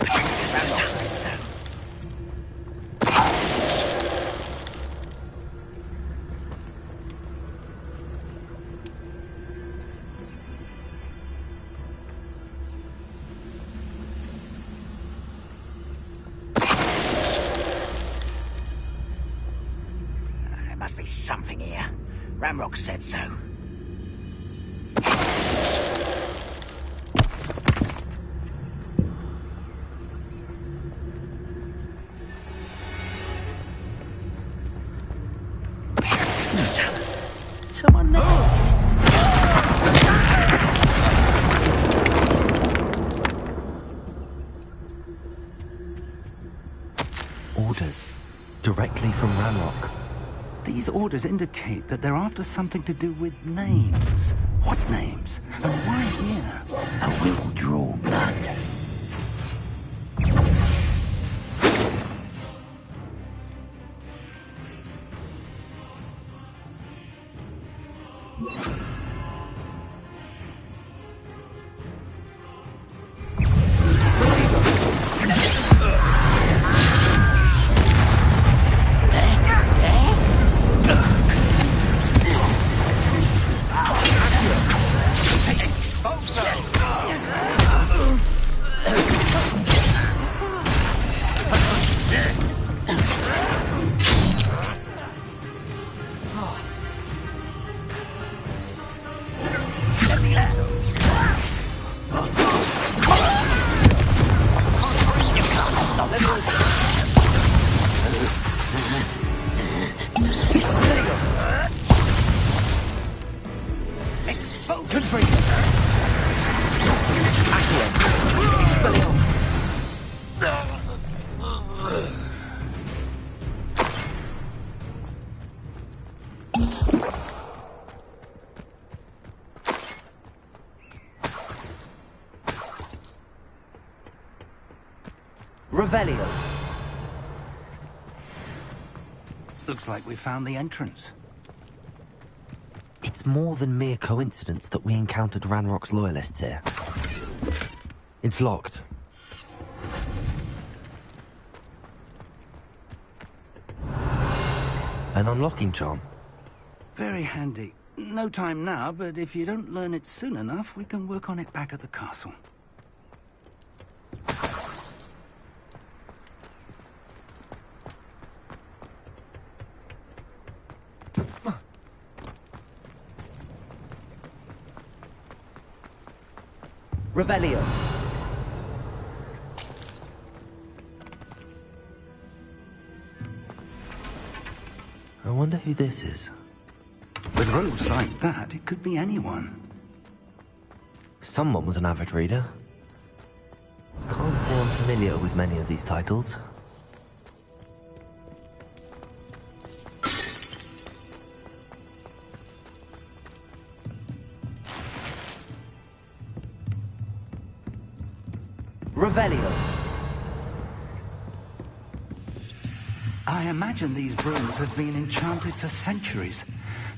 There must be something here. Ramrock said so. Someone Orders. Directly from Ramrock. These orders indicate that they're after something to do with names. What names? And why here? I will draw blood. Revelio. Looks like we found the entrance. It's more than mere coincidence that we encountered Ranrock's loyalists here. It's locked. An unlocking charm. Very handy. No time now, but if you don't learn it soon enough, we can work on it back at the castle. Revelio. I wonder who this is. With robes like that, it could be anyone. Someone was an avid reader. Can't say I'm familiar with many of these titles. Revelio. I imagine these brooms have been enchanted for centuries.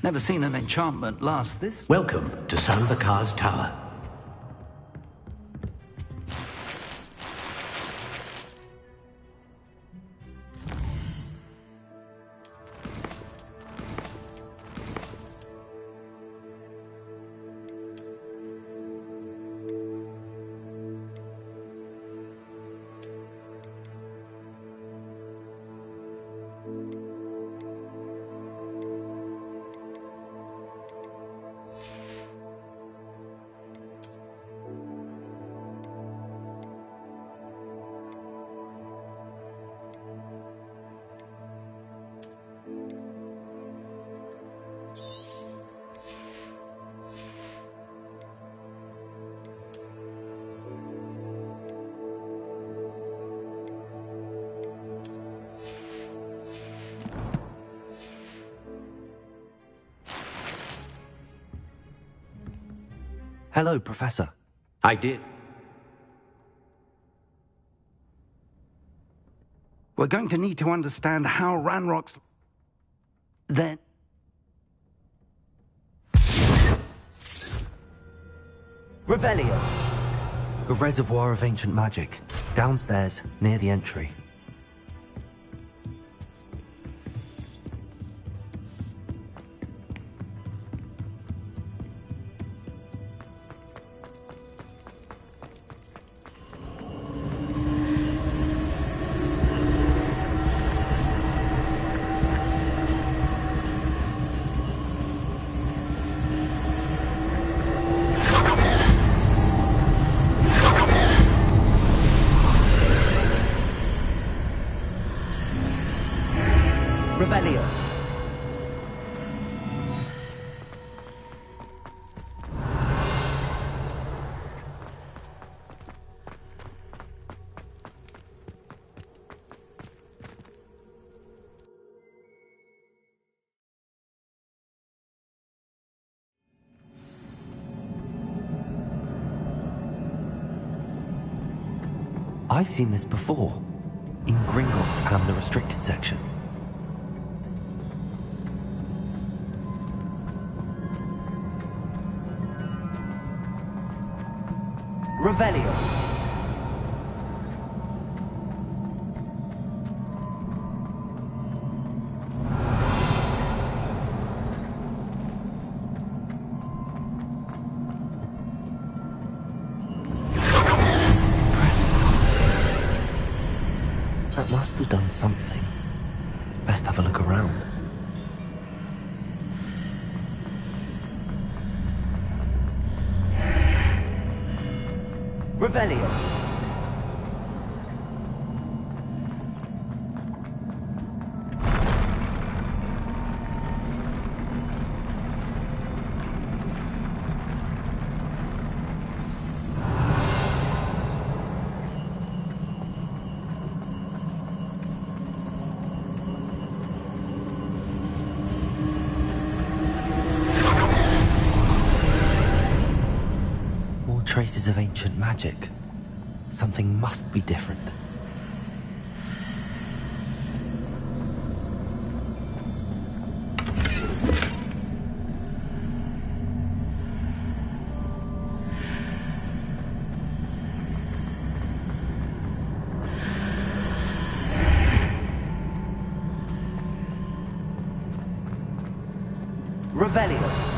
Never seen an enchantment last this. Welcome to Sanvakar's Tower. Hello, Professor. I did. We're going to need to understand how Ranrock's... Then... Revelio. A reservoir of ancient magic. Downstairs, near the entry. Revelio. I've seen this before, in Gringotts and the restricted section. Revelio. That must have done something. Best have a look around. Revelio. More traces of ancient magic. Something must be different. Revelio.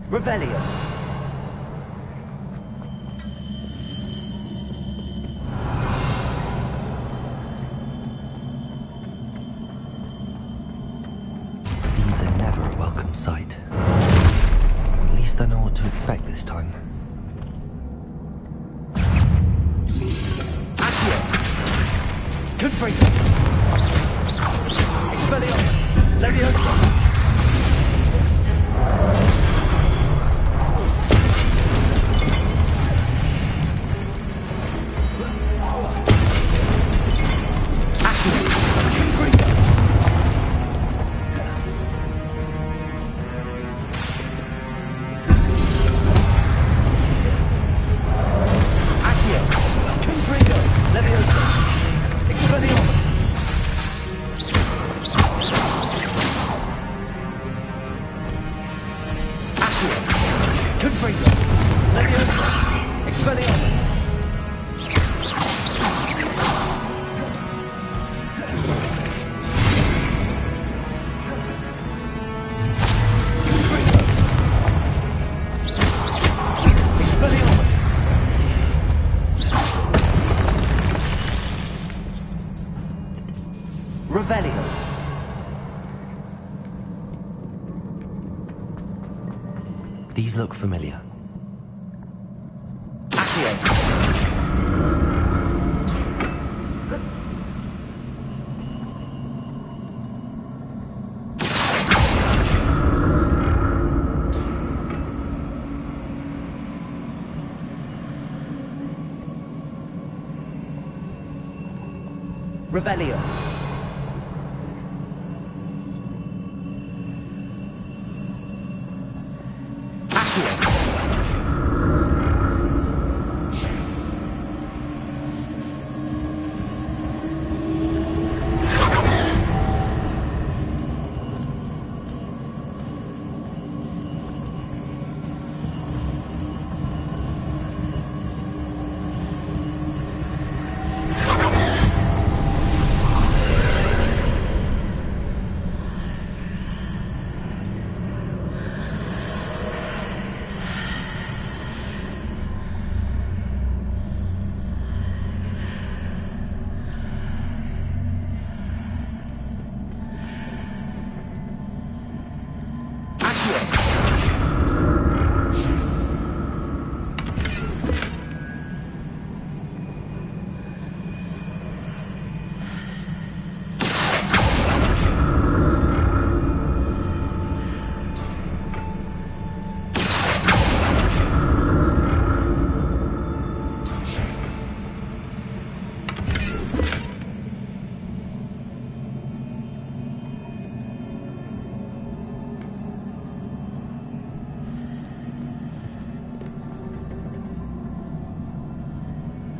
Revelio. These are never a welcome sight. At least I know what to expect this time. Accio! Confringo! Expelliarmus! Leviosa! Revelio. These look familiar. Accio. Revelio.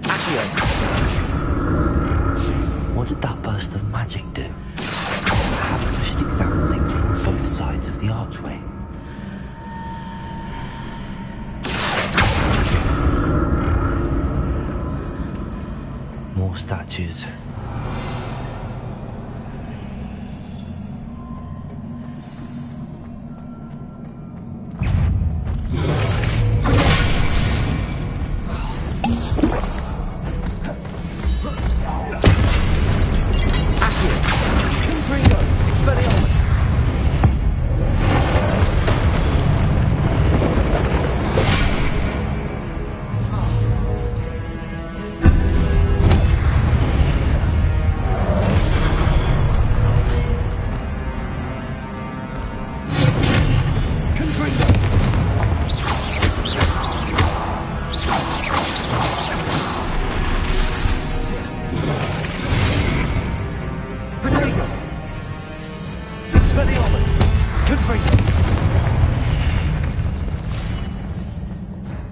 Accio. What did that burst of magic do? Perhaps I should examine things from both sides of the archway. More statues.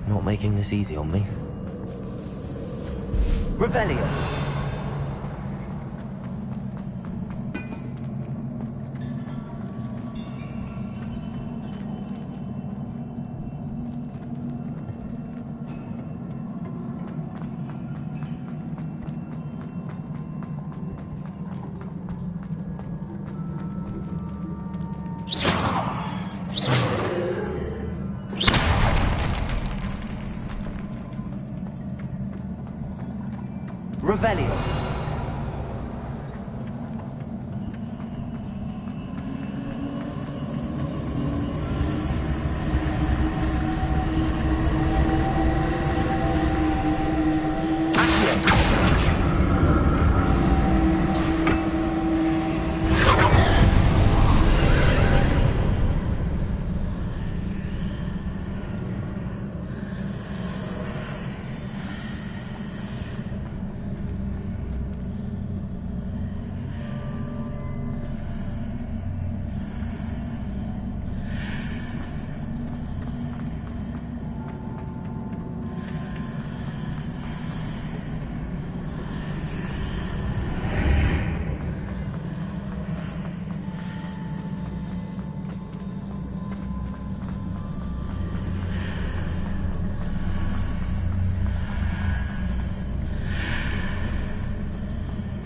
Not making this easy on me. Revelio. Revelio.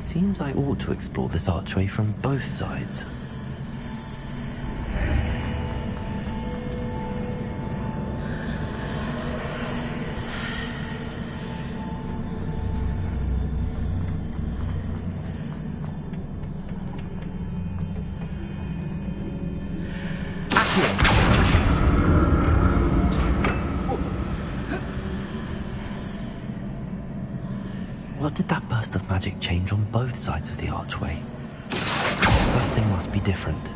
Seems I ought to explore this archway from both sides. did that burst of magic change on both sides of the archway? Something must be different.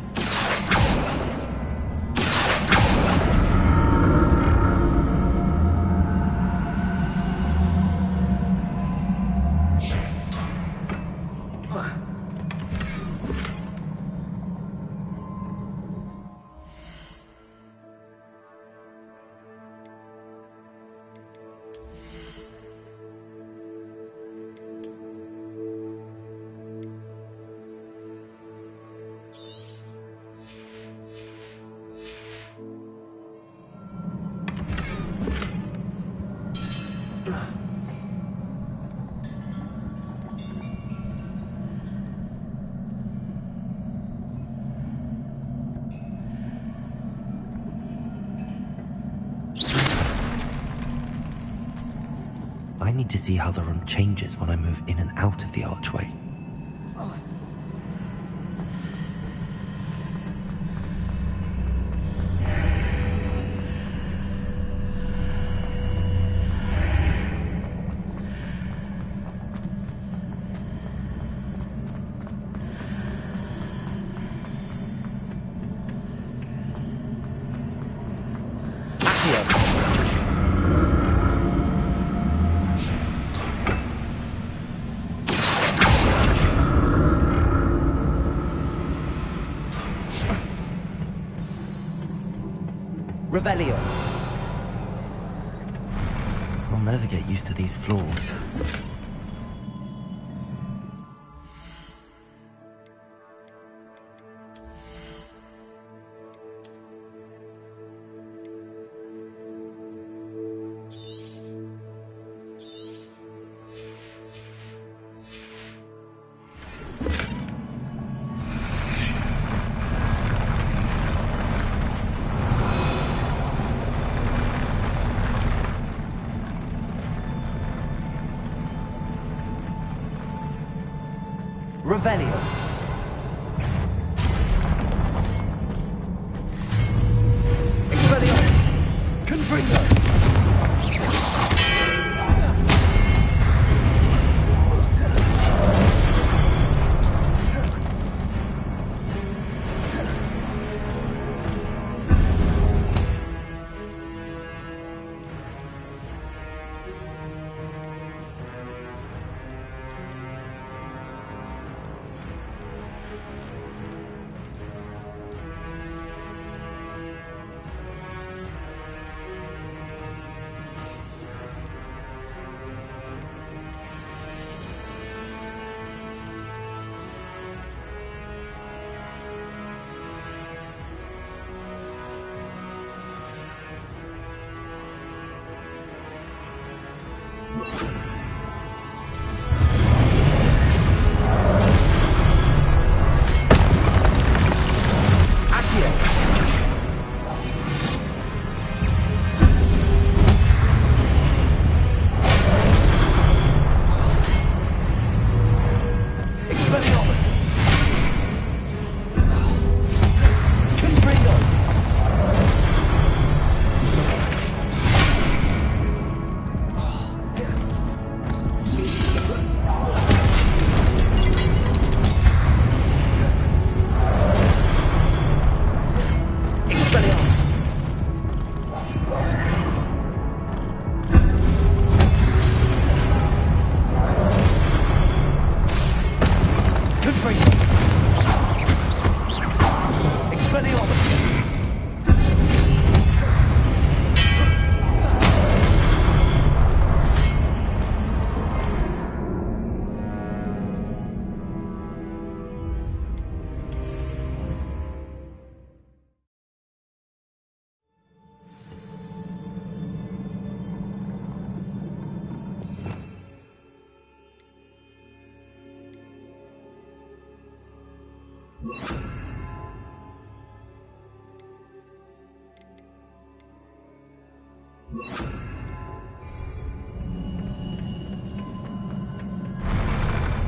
I need to see how the room changes when I move in and out of the archway. Revelio. I'll never get used to these floors. Revelio. Expelliarmus! Confringo!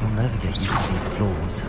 I'll never get used to these floors.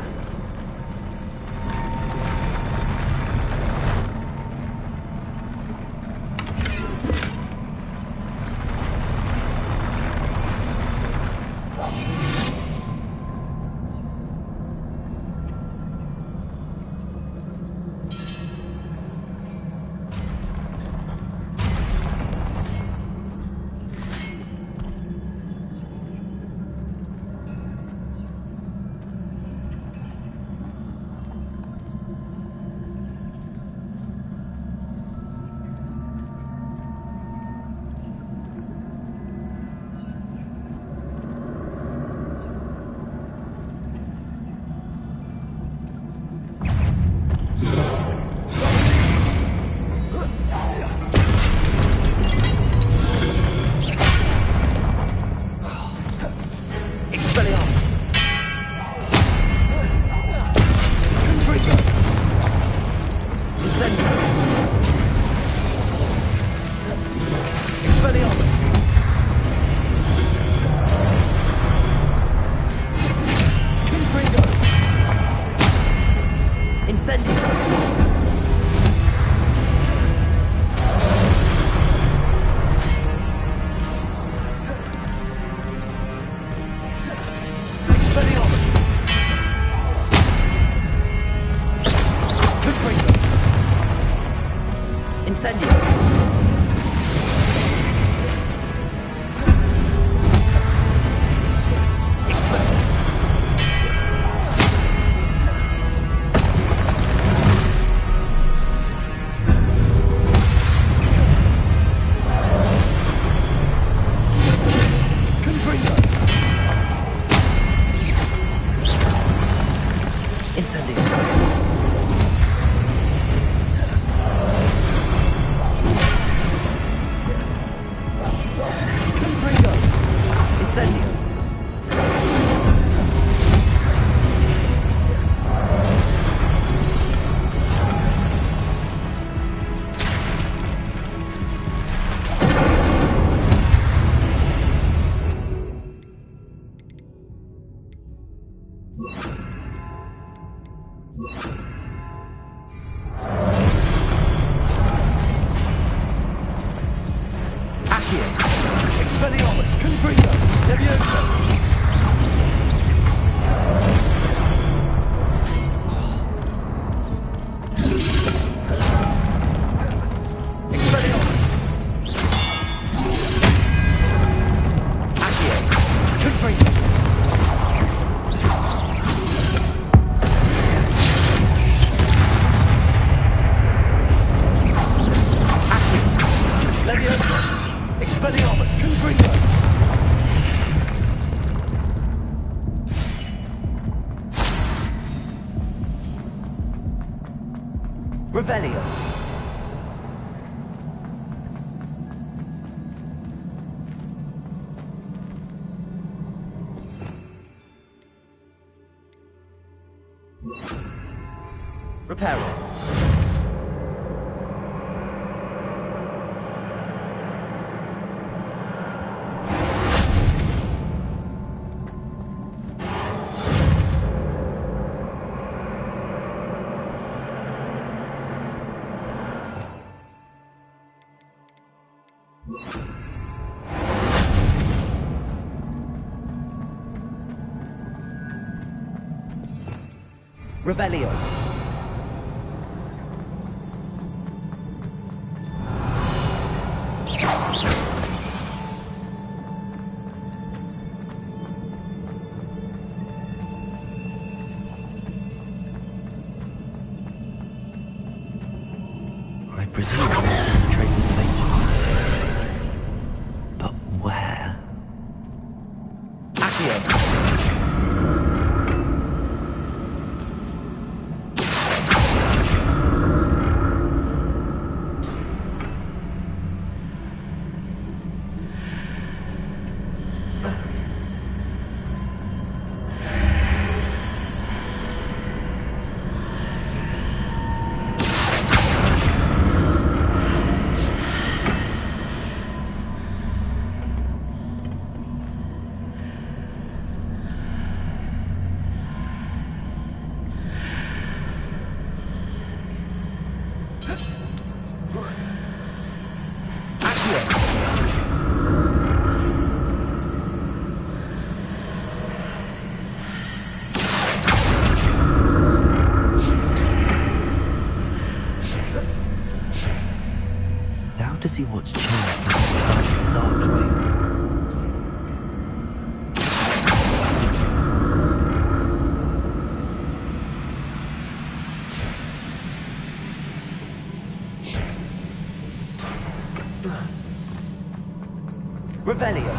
Revelio. Reparo. Revelio. I presume there traces of ancient. But where? Accio. Now to see what's changed inside this archway. Revelio.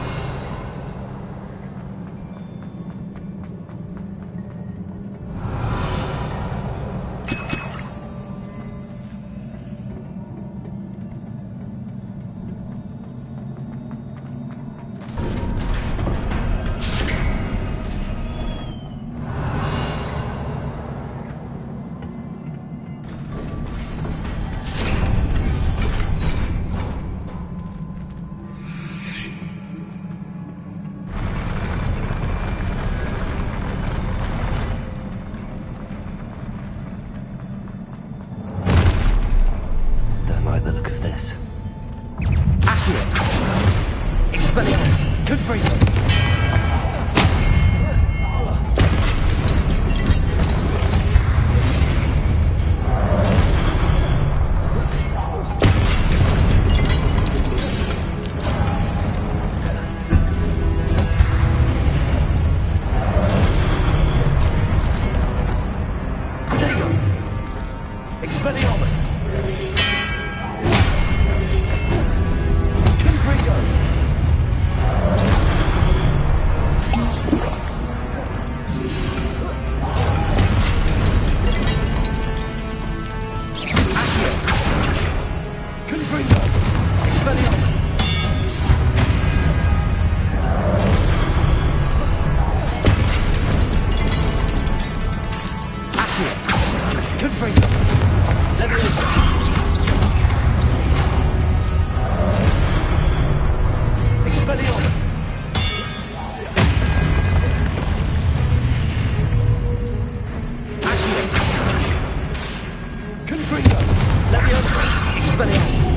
Accio. Confringo. Leviosa. Expelliarmus. Accio. Confringo. Leviosa. Expelliarmus.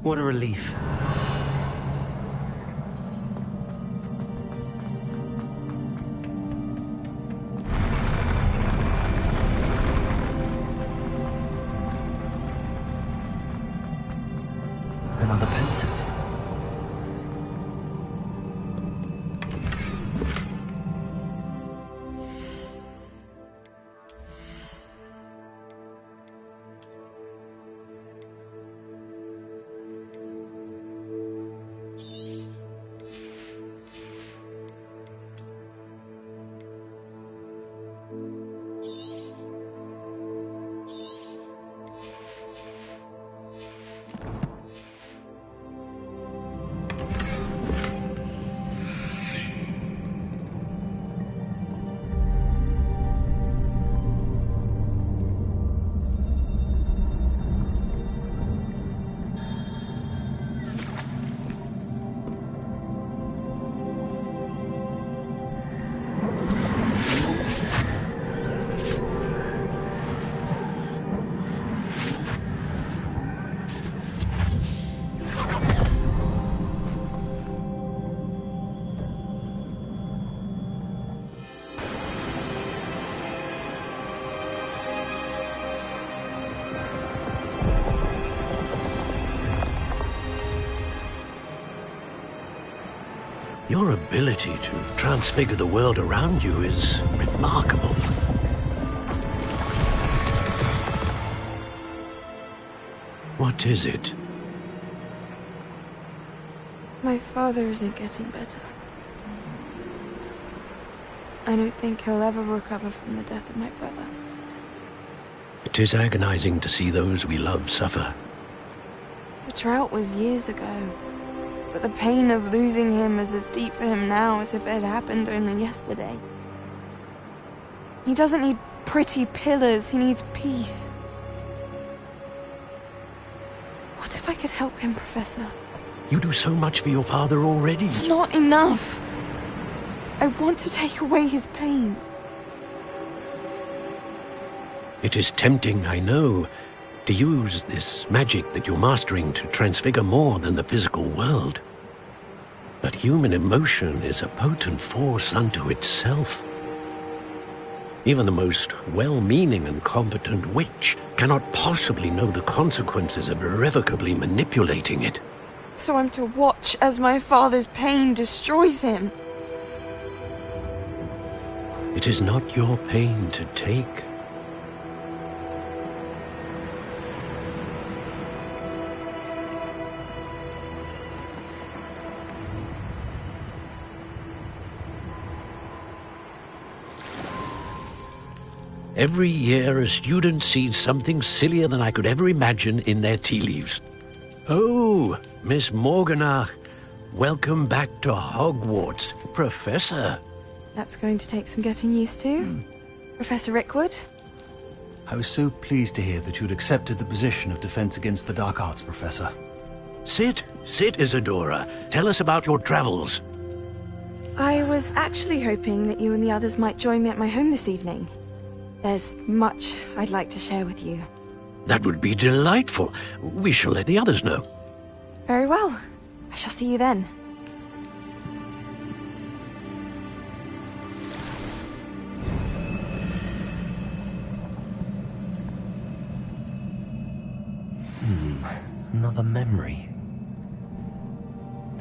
What a relief. Another pensive. Your ability to transfigure the world around you is remarkable. What is it? My father isn't getting better. I don't think he'll ever recover from the death of my brother. It is agonizing to see those we love suffer. The drought was years ago, but the pain of losing him is as deep for him now as if it had happened only yesterday. He doesn't need pretty pillars, he needs peace. What if I could help him, Professor? You do so much for your father already. It's not enough. I want to take away his pain. It is tempting, I know, to use this magic that you're mastering to transfigure more than the physical world. But human emotion is a potent force unto itself. Even the most well-meaning and competent witch cannot possibly know the consequences of irrevocably manipulating it. So I'm to watch as my father's pain destroys him. It is not your pain to take. Every year, a student sees something sillier than I could ever imagine in their tea leaves. Oh, Miss Morganach, welcome back to Hogwarts, Professor. That's going to take some getting used to. Professor Rickwood? I was so pleased to hear that you'd accepted the position of Defense Against the Dark Arts, Professor. Sit, Isadora. Tell us about your travels. I was actually hoping that you and the others might join me at my home this evening. There's much I'd like to share with you. That would be delightful. We shall let the others know. Very well. I shall see you then. Another memory.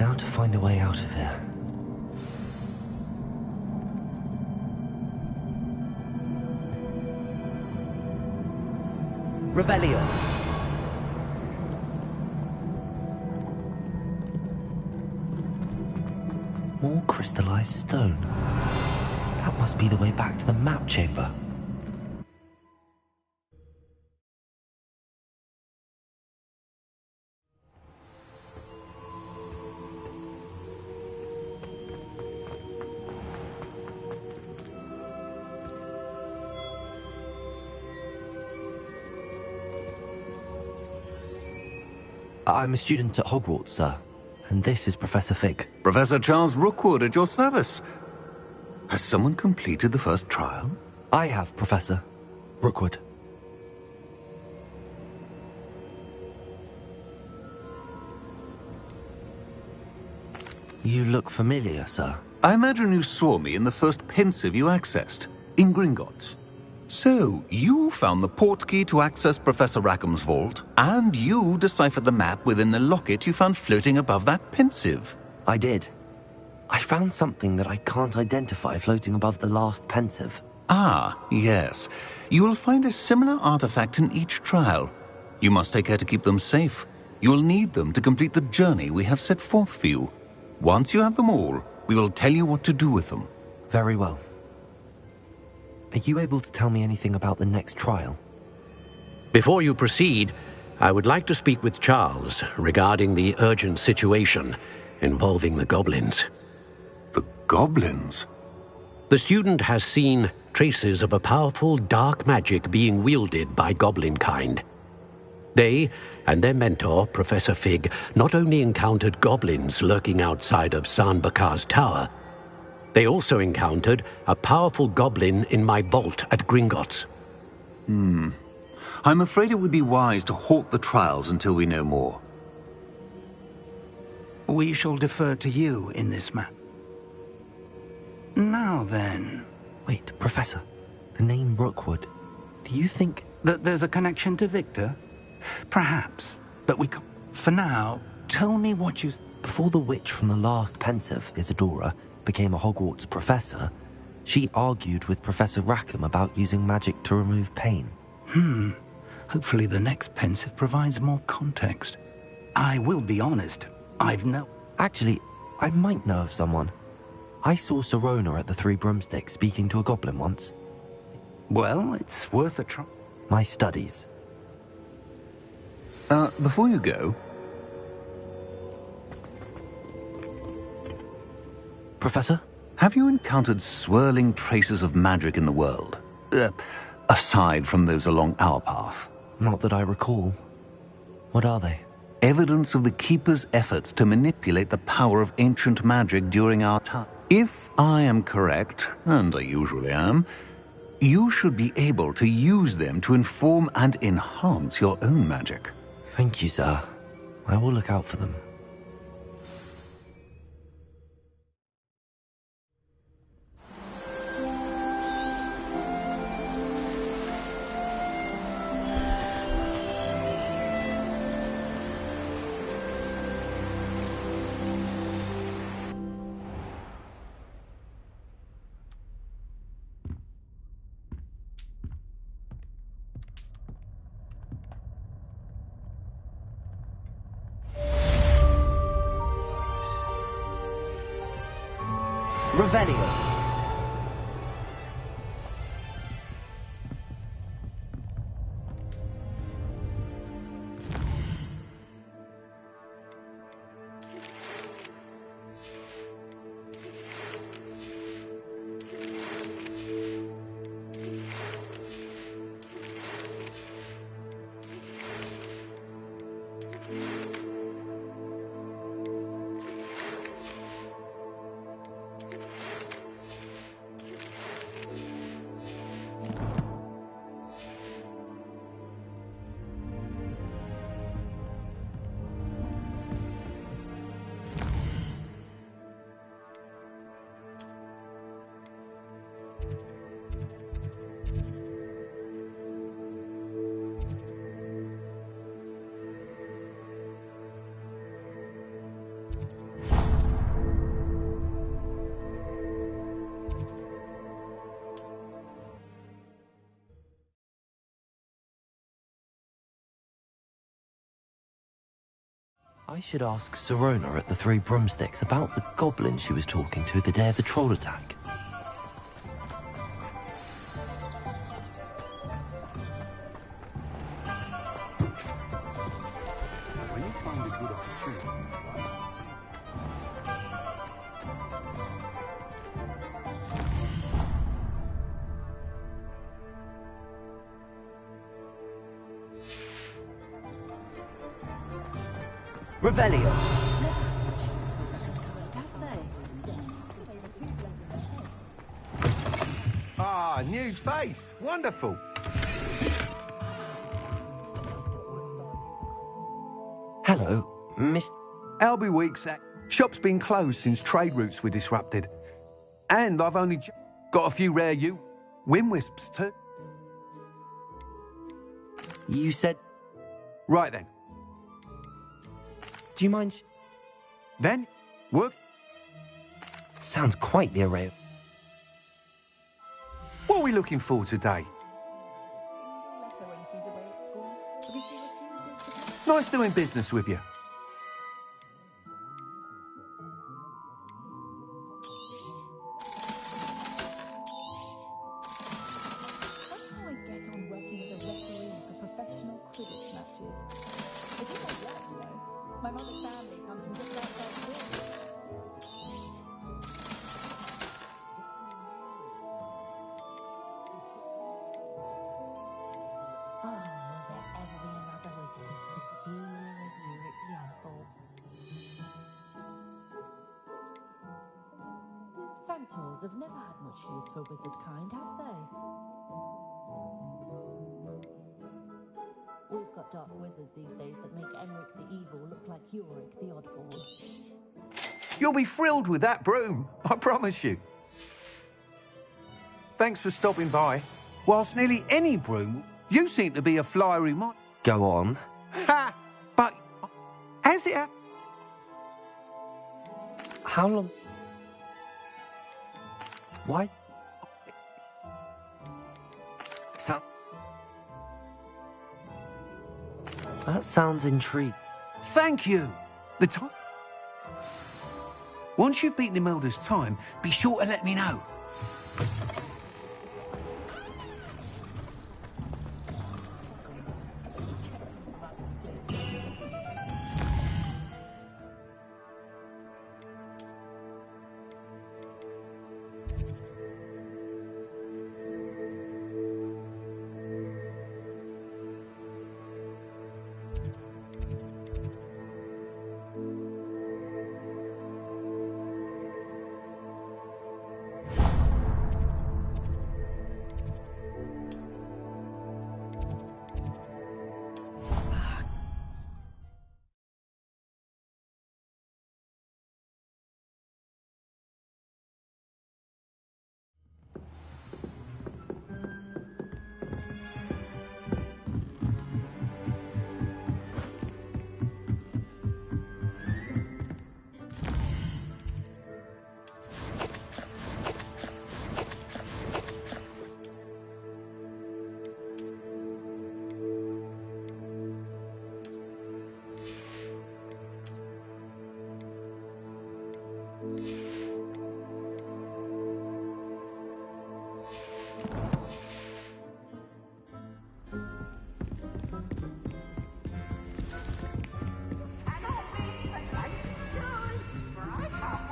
Now to find a way out of here. Revelio. More crystallized stone. That must be the way back to the map chamber. I'm a student at Hogwarts, sir. And this is Professor Fig. Professor Charles Rookwood at your service. Has someone completed the first trial? I have, Professor Rookwood. You look familiar, sir. I imagine you saw me in the first pensive you accessed, in Gringotts. So, you found the portkey to access Professor Rackham's vault, and you deciphered the map within the locket you found floating above that pensive. I did. I found something that I can't identify floating above the last pensive. Ah, yes. You will find a similar artifact in each trial. You must take care to keep them safe. You will need them to complete the journey we have set forth for you. Once you have them all, we will tell you what to do with them. Very well. Are you able to tell me anything about the next trial? Before you proceed, I would like to speak with Charles regarding the urgent situation involving the goblins. The goblins? The student has seen traces of a powerful dark magic being wielded by goblin kind. They and their mentor, Professor Fig, not only encountered goblins lurking outside of San Bakar's tower, they also encountered a powerful goblin in my vault at Gringotts. I'm afraid it would be wise to halt the trials until we know more. We shall defer to you in this matter. Now then... Wait, Professor. The name Rookwood. Do you think... that there's a connection to Victor? Perhaps. But we... For now, tell me what you... Before the witch from the last pensive, Isadora, became a Hogwarts professor, she argued with Professor Rackham about using magic to remove pain. Hopefully the next pensive provides more context. I will be honest, Actually, I might know of someone. I saw Sirona at the Three Broomsticks speaking to a goblin once. Well, it's worth a try. My studies. Before you go... Professor? Have you encountered swirling traces of magic in the world? Aside from those along our path? Not that I recall. What are they? Evidence of the Keeper's efforts to manipulate the power of ancient magic during our time. If I am correct, and I usually am, you should be able to use them to inform and enhance your own magic. Thank you, sir. I will look out for them. Revelio. I should ask Sirona at the Three Broomsticks about the goblin she was talking to the day of the troll attack. When you find a good opportunity, Revelio. Ah, new face. Wonderful. Hello, Miss... Albie Weeks. Shop's been closed since trade routes were disrupted. And I've only got a few rare wind wisps too. You said... Right then. Do you mind... Then, work. Sounds quite the array. What are we looking for today? Nice doing business with you. Centaurs have never had much use for wizard kind, have they? We've got dark wizards these days that make Emmerich the Evil look like Yorick the Oddball. You'll be thrilled with that broom, I promise you. Thanks for stopping by. Whilst nearly any broom, you seem to be a flyery mod. Go on. Ha! But, has it... How long? Why? That sounds intriguing. Thank you! The time... Once you've beaten Imelda's time, be sure to let me know.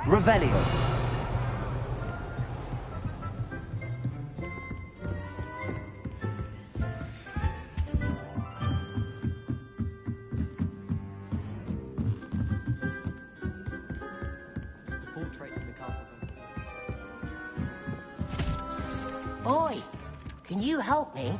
Revelio. Oi, can you help me?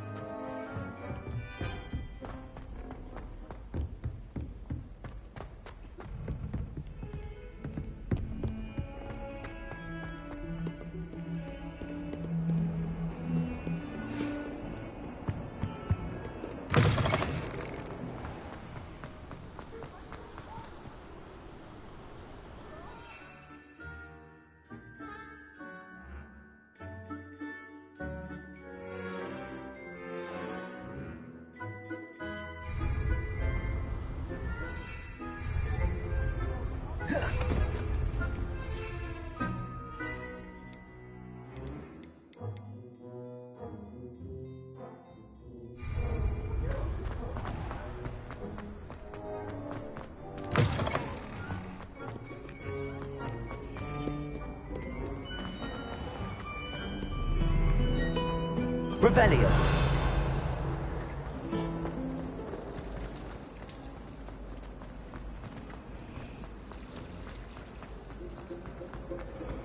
Revelio.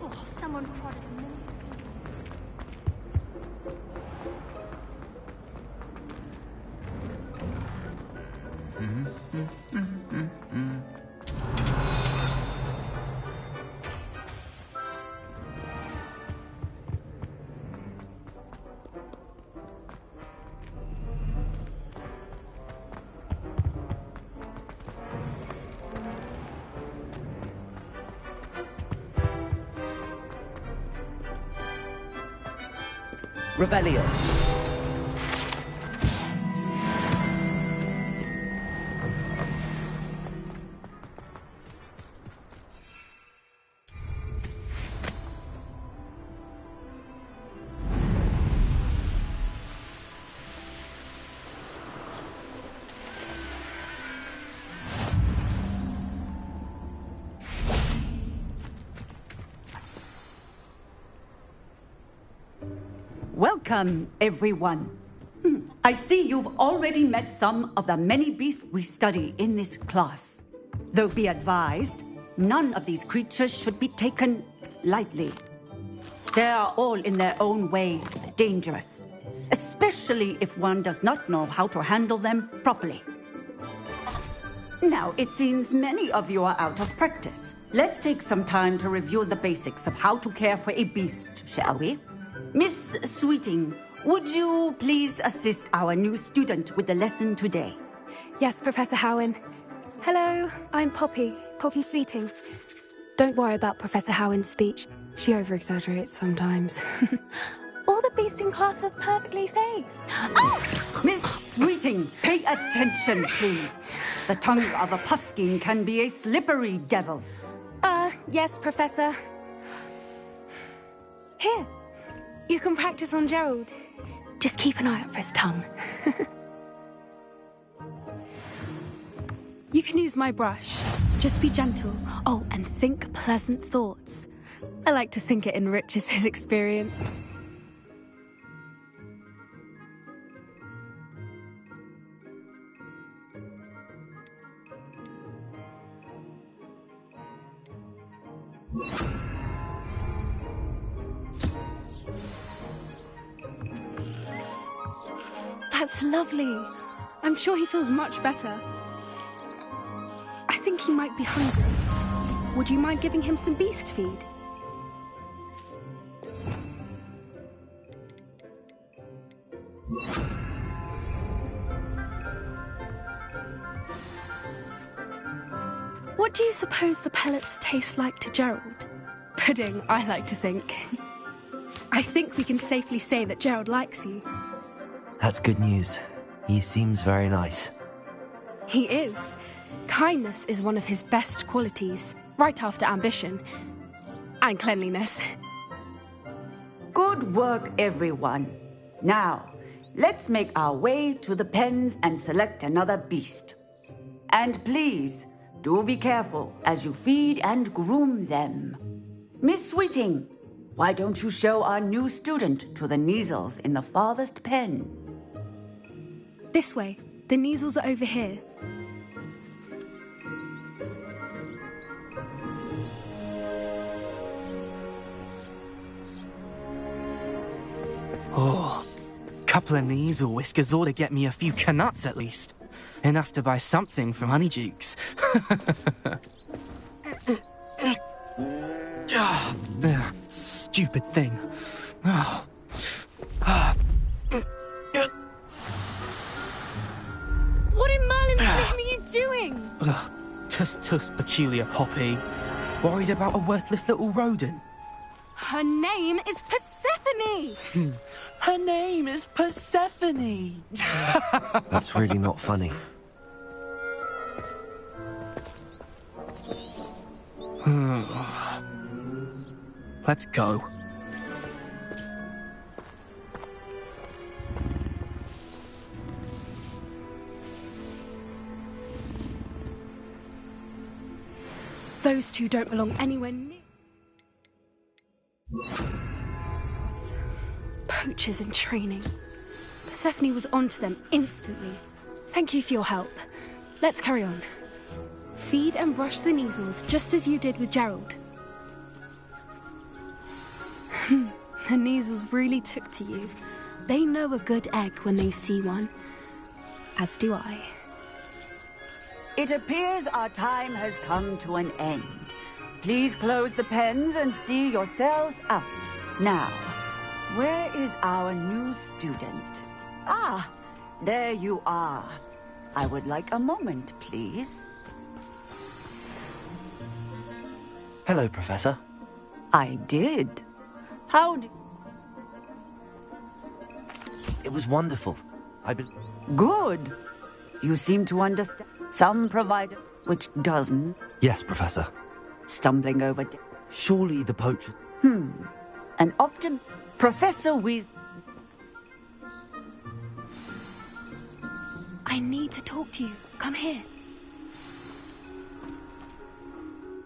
Oh, someone prodded me. Revelio. Welcome, everyone. I see you've already met some of the many beasts we study in this class. Though be advised, none of these creatures should be taken lightly. They are all in their own way dangerous, especially if one does not know how to handle them properly. Now, it seems many of you are out of practice. Let's take some time to review the basics of how to care for a beast, shall we? Miss Sweeting, would you please assist our new student with the lesson today? Yes, Professor Howen. Hello, I'm Poppy Sweeting. Don't worry about Professor Howard's speech. She over-exaggerates sometimes. All the beasts in class are perfectly safe. Oh! Miss Sweeting, pay attention, please. The tongue of a puffskein can be a slippery devil. Yes, Professor. Here, you can practice on Gerald. Just keep an eye out for his tongue. You can use my brush. Just be gentle. Oh, and think pleasant thoughts. I like to think it enriches his experience. That's lovely. I'm sure he feels much better. I think he might be hungry. Would you mind giving him some beast feed? What do you suppose the pellets taste like to Gerald? Pudding, I like to think. I think we can safely say that Gerald likes you. That's good news. He seems very nice. He is. Kindness is one of his best qualities, right after ambition. And cleanliness. Good work, everyone. Now, let's make our way to the pens and select another beast. And please, do be careful as you feed and groom them. Miss Sweeting, why don't you show our new student to the Kneazles in the farthest pen? This way. The Kneazles are over here. Oh, couple of Kneazle whiskers ought to get me a few canuts at least. Enough to buy something from Honeydukes. Stupid thing. What in Merlin's name are you doing? Tuss, peculiar poppy. Worried about a worthless little rodent. Her name is Persephone! Her name is Persephone! That's really not funny. Let's go. Those two don't belong anywhere near. Poachers in training. Persephone was onto them instantly. Thank you for your help. Let's carry on. Feed and brush the Kneazles just as you did with Gerald. The Kneazles really took to you. They know a good egg when they see one. As do I. It appears our time has come to an end. Please close the pens and see yourselves out. Now, where is our new student? Ah, there you are. I would like a moment, please. Hello, Professor. I did. How did... It was wonderful. Good. You seem to understand. Some provider, which doesn't. Yes, Professor. Stumbling over... Surely the poacher... An Professor I need to talk to you. Come here.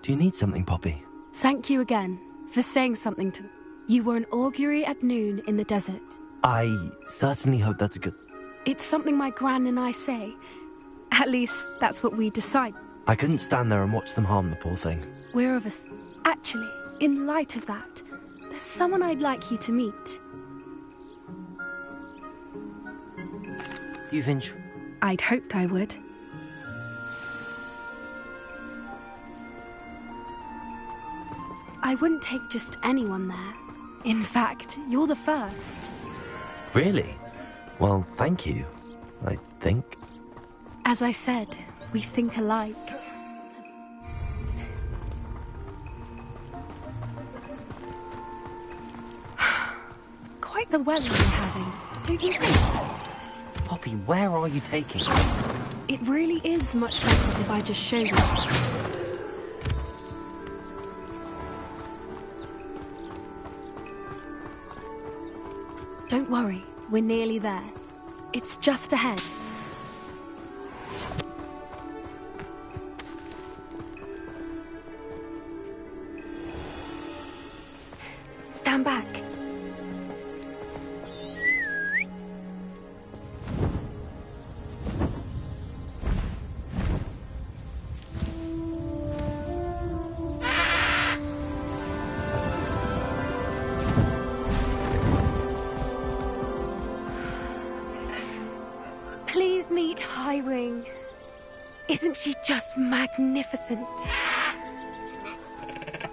Do you need something, Poppy? Thank you again for saying something to... You were an augury at noon in the desert. I certainly hope that's good... It's something my gran and I say. At least, that's what we decide. I couldn't stand there and watch them harm the poor thing. We're of us. Actually, in light of that, there's someone I'd like you to meet. I'd hoped I would. I wouldn't take just anyone there. In fact, you're the first. Really? Well, thank you, I think. As I said, we think alike. like the weather we're having, don't you think? Poppy, where are you taking me? It really is much better if I just show you. Don't worry, we're nearly there. It's just ahead. Stand back. Please meet Highwing. Isn't she just magnificent?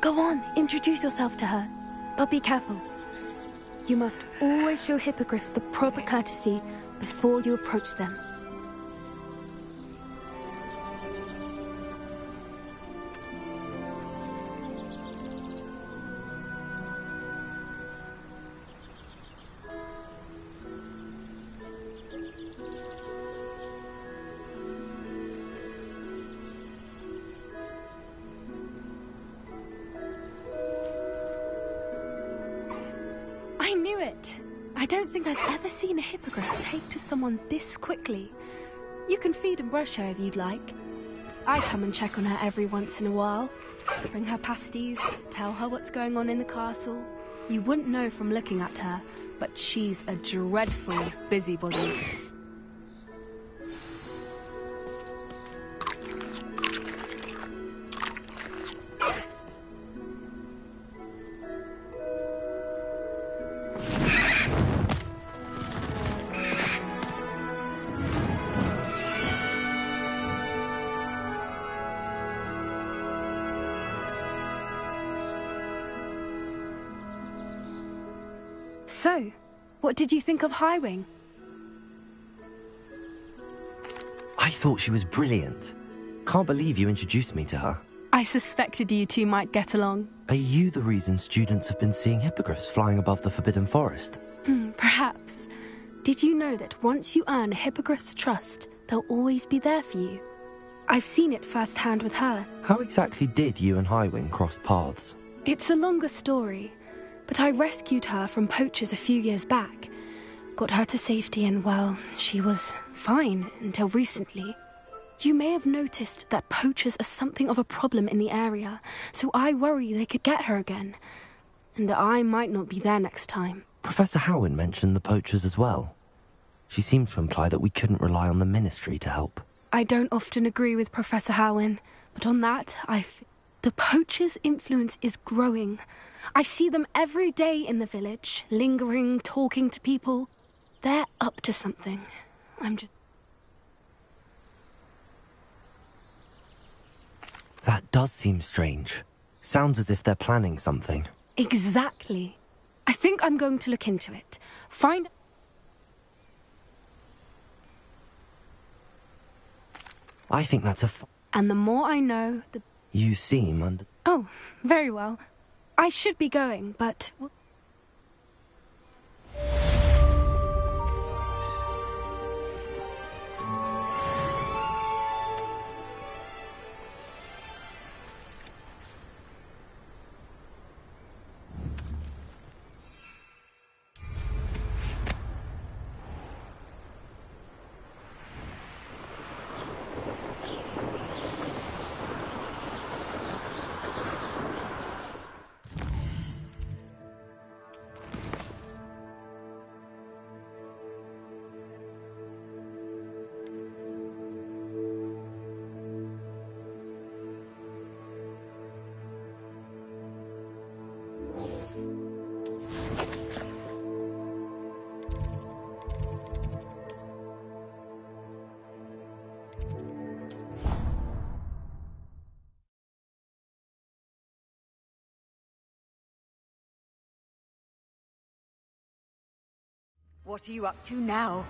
Go on, introduce yourself to her. But be careful. You must always show hippogriffs the proper courtesy before you approach them. I knew it. I don't think I've ever seen a hippogriff take to someone this quickly. You can feed and brush her if you'd like. I come and check on her every once in a while. Bring her pasties, tell her what's going on in the castle. You wouldn't know from looking at her, but she's a dreadful busybody. So, what did you think of Highwing? I thought she was brilliant. Can't believe you introduced me to her. I suspected you two might get along. Are you the reason students have been seeing hippogriffs flying above the Forbidden Forest? Perhaps. Did you know that once you earn a hippogriff's trust, they'll always be there for you? I've seen it firsthand with her. How exactly did you and Highwing cross paths? It's a longer story, but I rescued her from poachers a few years back. Got her to safety and, well, she was fine until recently. You may have noticed that poachers are something of a problem in the area, so I worry they could get her again. And I might not be there next time. Professor Howin mentioned the poachers as well. She seemed to imply that we couldn't rely on the Ministry to help. I don't often agree with Professor Howin, but on that, the poachers' influence is growing. I see them every day in the village, lingering, talking to people. They're up to something. That does seem strange. Sounds as if they're planning something. Exactly. I think I'm going to look into it. I think that's And the more I know, the... You seem under... Oh, very well. I should be going, but... What are you up to now?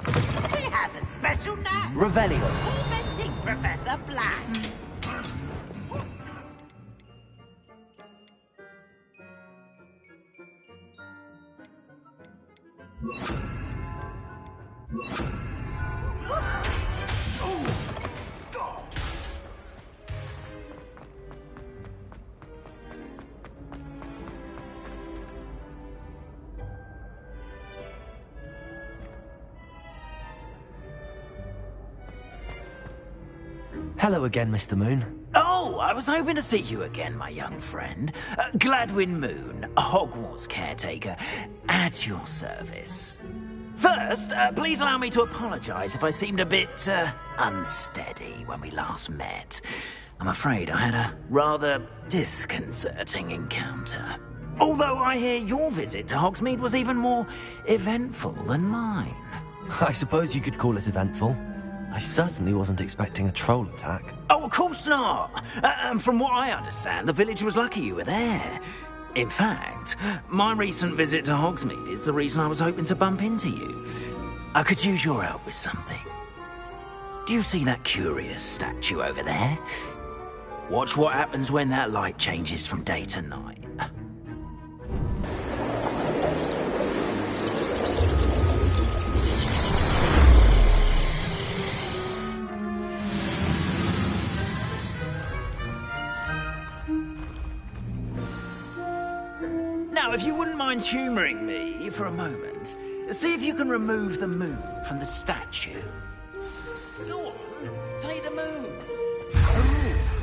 He has a special knack. Revelio. Tormenting Professor Black. Hello again, Mr. Moon. Oh, I was hoping to see you again, my young friend. Gladwin Moon, Hogwarts caretaker, at your service. First, please allow me to apologize if I seemed a bit, unsteady when we last met. I'm afraid I had a rather disconcerting encounter. Although I hear your visit to Hogsmeade was even more eventful than mine. I suppose you could call it eventful. I certainly wasn't expecting a troll attack. Oh, of course not. And from what I understand, the village was lucky you were there. In fact, my recent visit to Hogsmeade is the reason I was hoping to bump into you. I could use your help with something. Do you see that curious statue over there? Watch what happens when that light changes from day to night. Now, if you wouldn't mind humouring me for a moment, see if you can remove the moon from the statue. Go on, take the moon.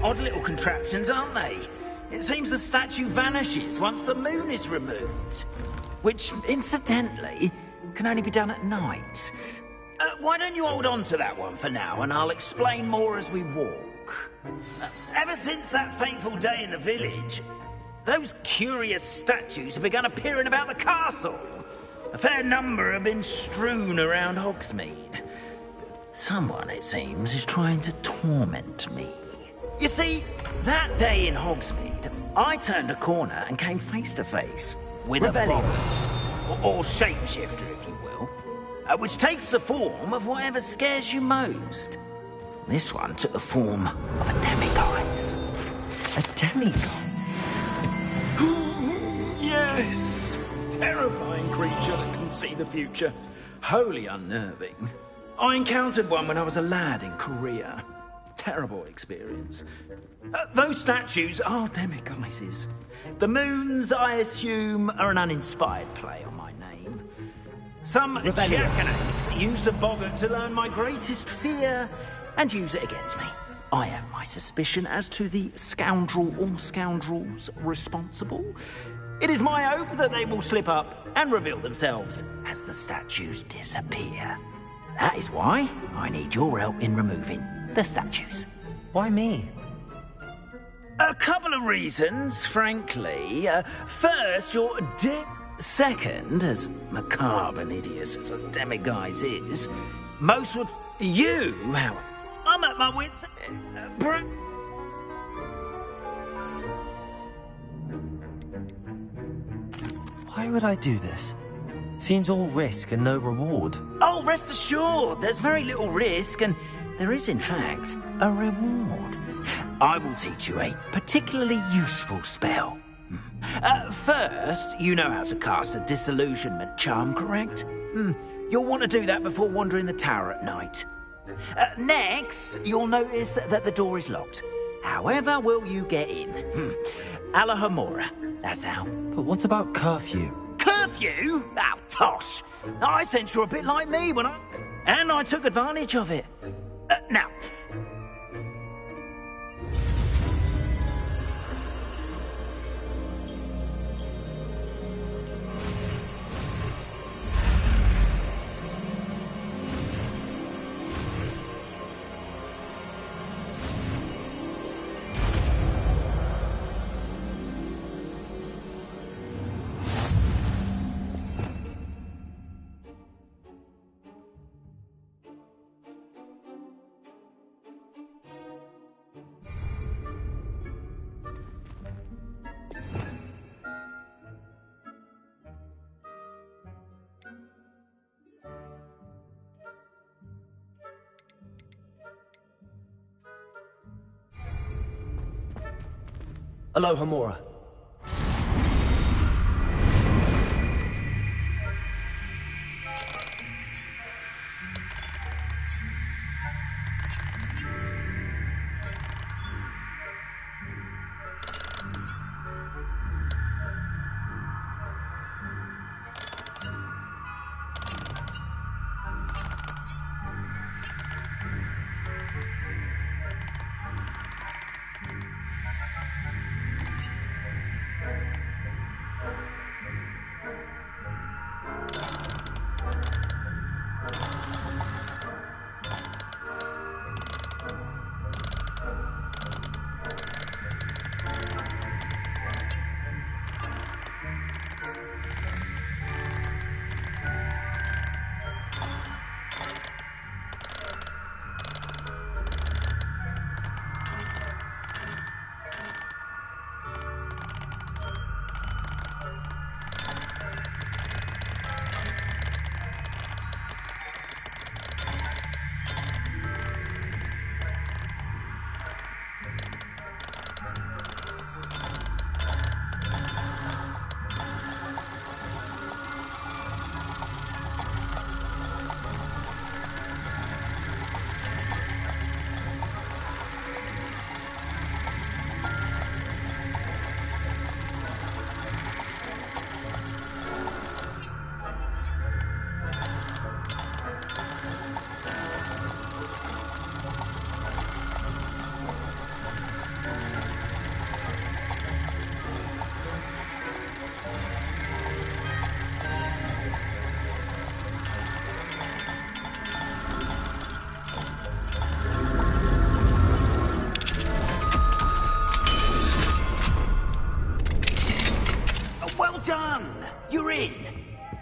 Odd little contraptions, aren't they? It seems the statue vanishes once the moon is removed. Which, incidentally, can only be done at night. Why don't you hold on to that one for now, and I'll explain more as we walk. Ever since that fateful day in the village, those curious statues have begun appearing about the castle. A fair number have been strewn around Hogsmeade. Someone, it seems, is trying to torment me. You see, that day in Hogsmeade, I turned a corner and came face to face with a bolt, or shapeshifter, if you will, which takes the form of whatever scares you most. This one took the form of a demiguise. A demiguise? Yes! Terrifying creature that can see the future. Wholly unnerving. I encountered one when I was a lad in Korea. Terrible experience. Those statues are demiguises. The moons, I assume, are an uninspired play on my name. Some jackanapes used a boggart to learn my greatest fear and use it against me. I have my suspicion as to the scoundrel or scoundrels responsible. It is my hope that they will slip up and reveal themselves as the statues disappear. That is why I need your help in removing the statues. Why me? A couple of reasons, frankly. First, you're second, as macabre and hideous as a demiguise is, most would... You, however, I'm at my wits' Why would I do this? Seems all risk and no reward. Oh, rest assured, there's very little risk, and there is, in fact, a reward. I will teach you a particularly useful spell. First, you know how to cast a disillusionment charm, correct? You'll want to do that before wandering the tower at night. Next, you'll notice that the door is locked. However will you get in? Alahomora, that's how. But what about curfew? Curfew? Oh, tosh. I sense you're a bit like me when I took advantage of it. Now... Alohomora.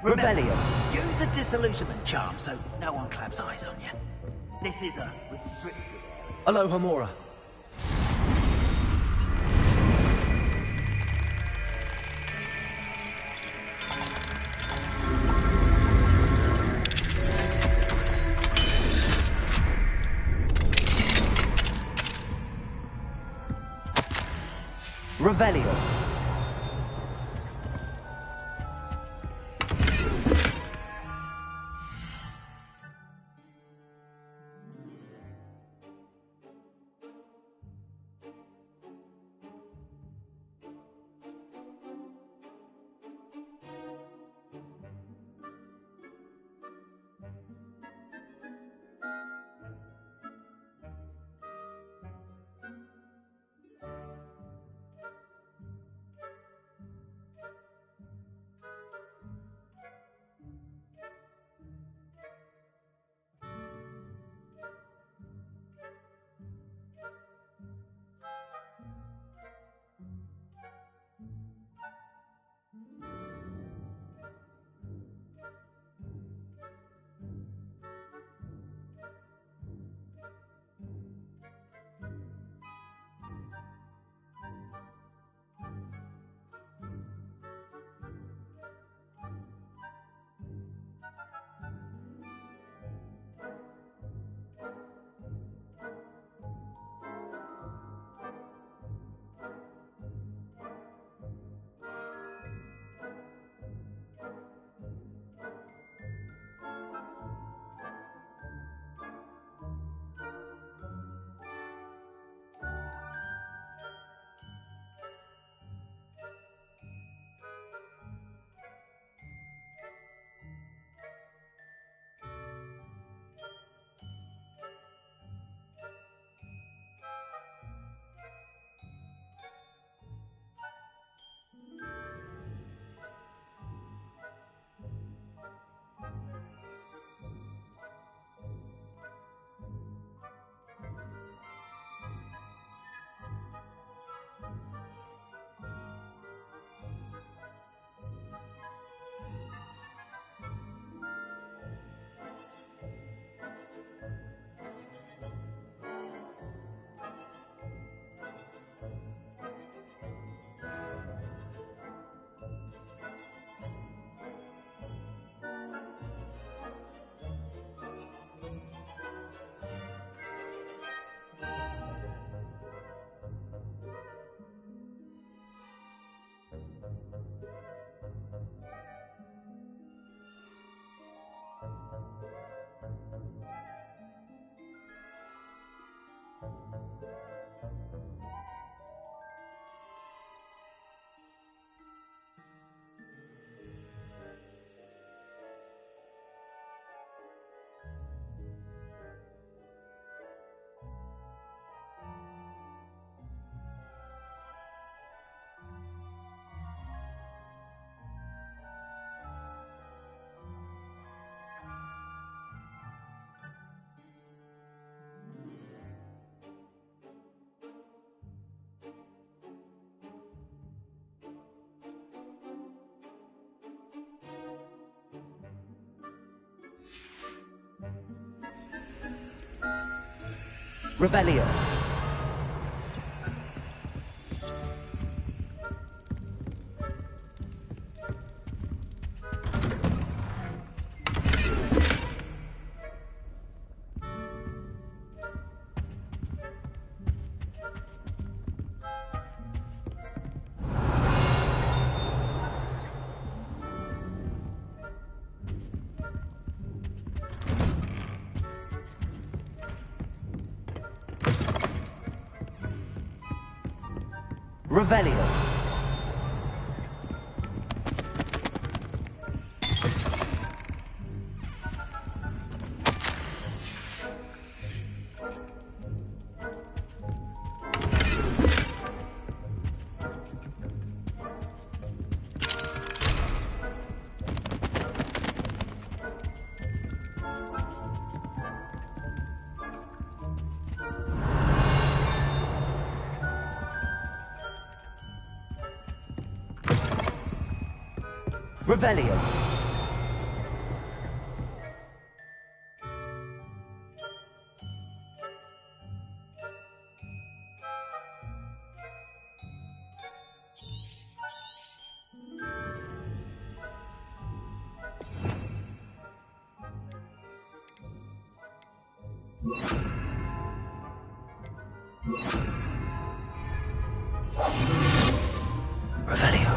Revelio. Use a disillusionment charm so no one claps eyes on you. This is a restricted area. Aloha Mora. Revelio. Revelio. Revelio. Revelio. Revelio.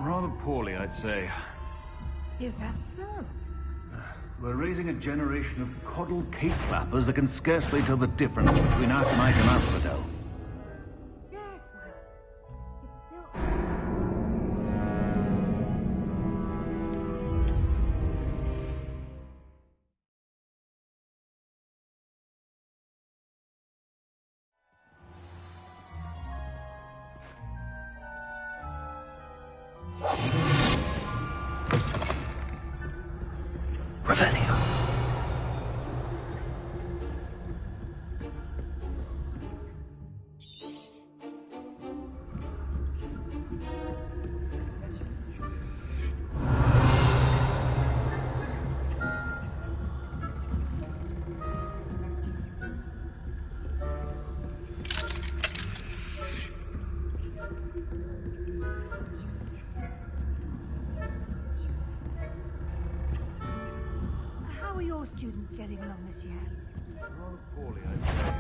Rather poorly, I'd say. Is that so? We're raising a generation of coddled cape flappers that can scarcely tell the difference between Arcanite and Asphodel. Revelio. How are your students getting along this year? Rather poorly, I'd say.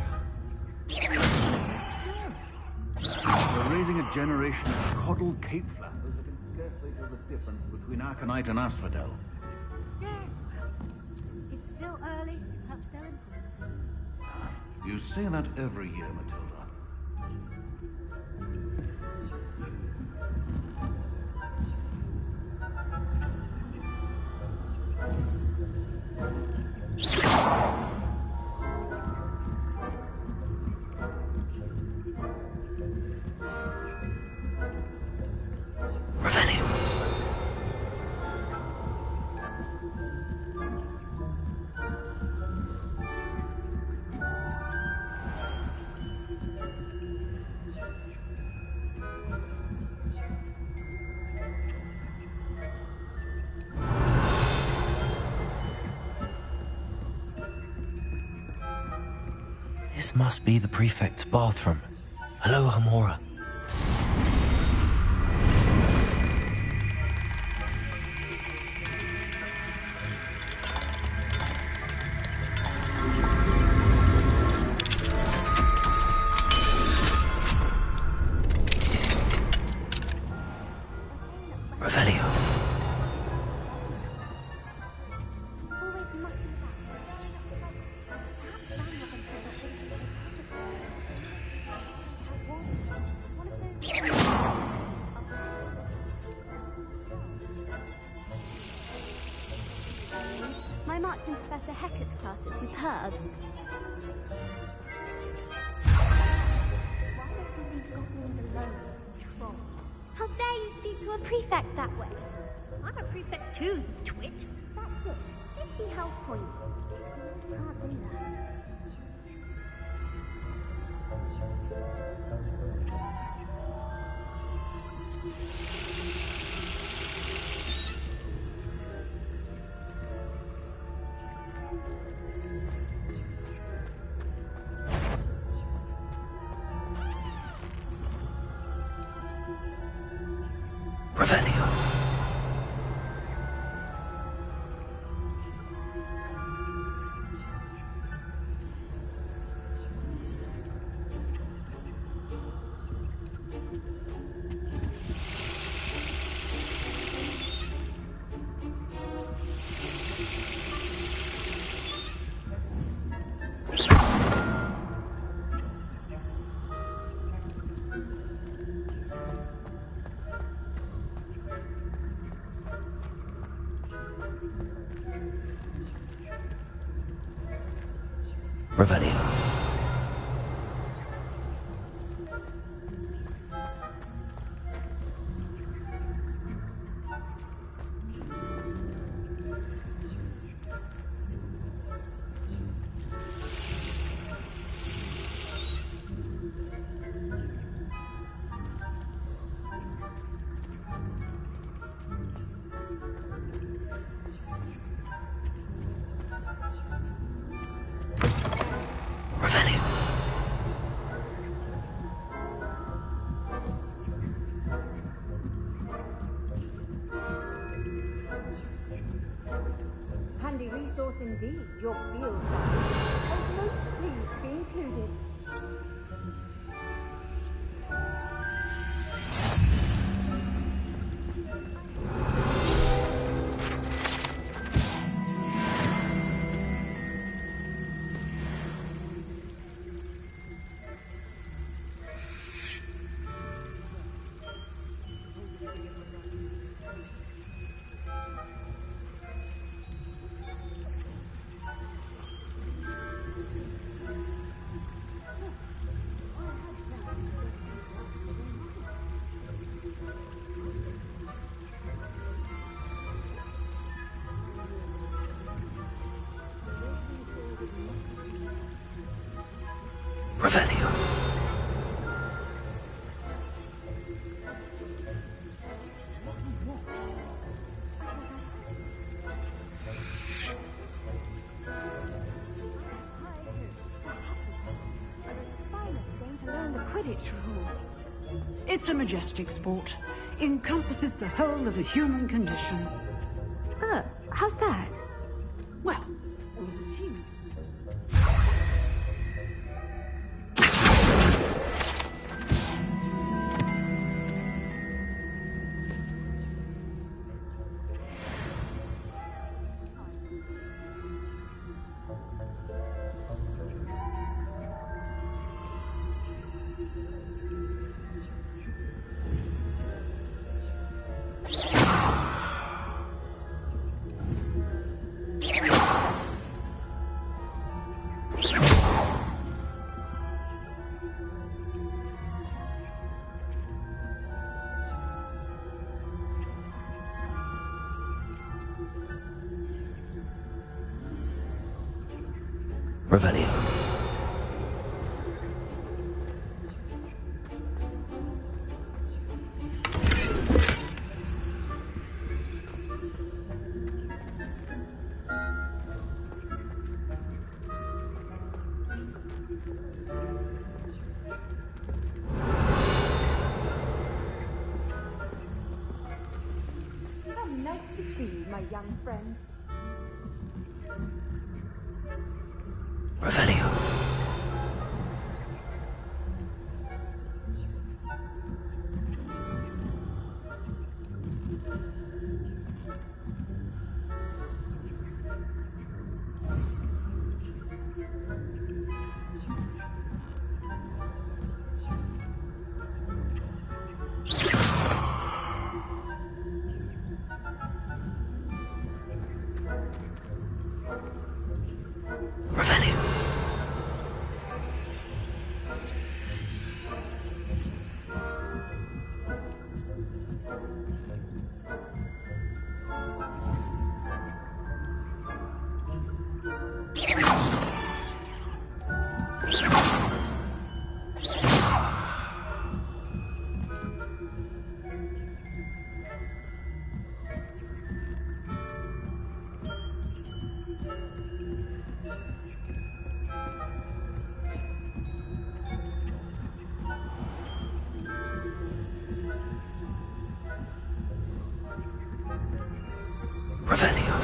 We're raising a generation of coddled cape flappers that can scarcely tell the difference between Arcanite and Asphodel. Yes, well, it's still early. Perhaps they'll improve. You say that every year, Matilda. Revelio. This must be the prefect's bathroom. Hello, Hamora. Revelio. My marks in Professor Hecat's class are superb. How dare you speak to a prefect that way? I'm a prefect too, you twit. That's it. Give me health points. Can't do that. Revelio. Revelio. Handy resource indeed, your field guide. And most pleased to be included. Revelio. It's a majestic sport. Encompasses the whole of the human condition. How's that? Well, Revelio. How nice to see you, my young friend. Revelio. Revelio. Revelio.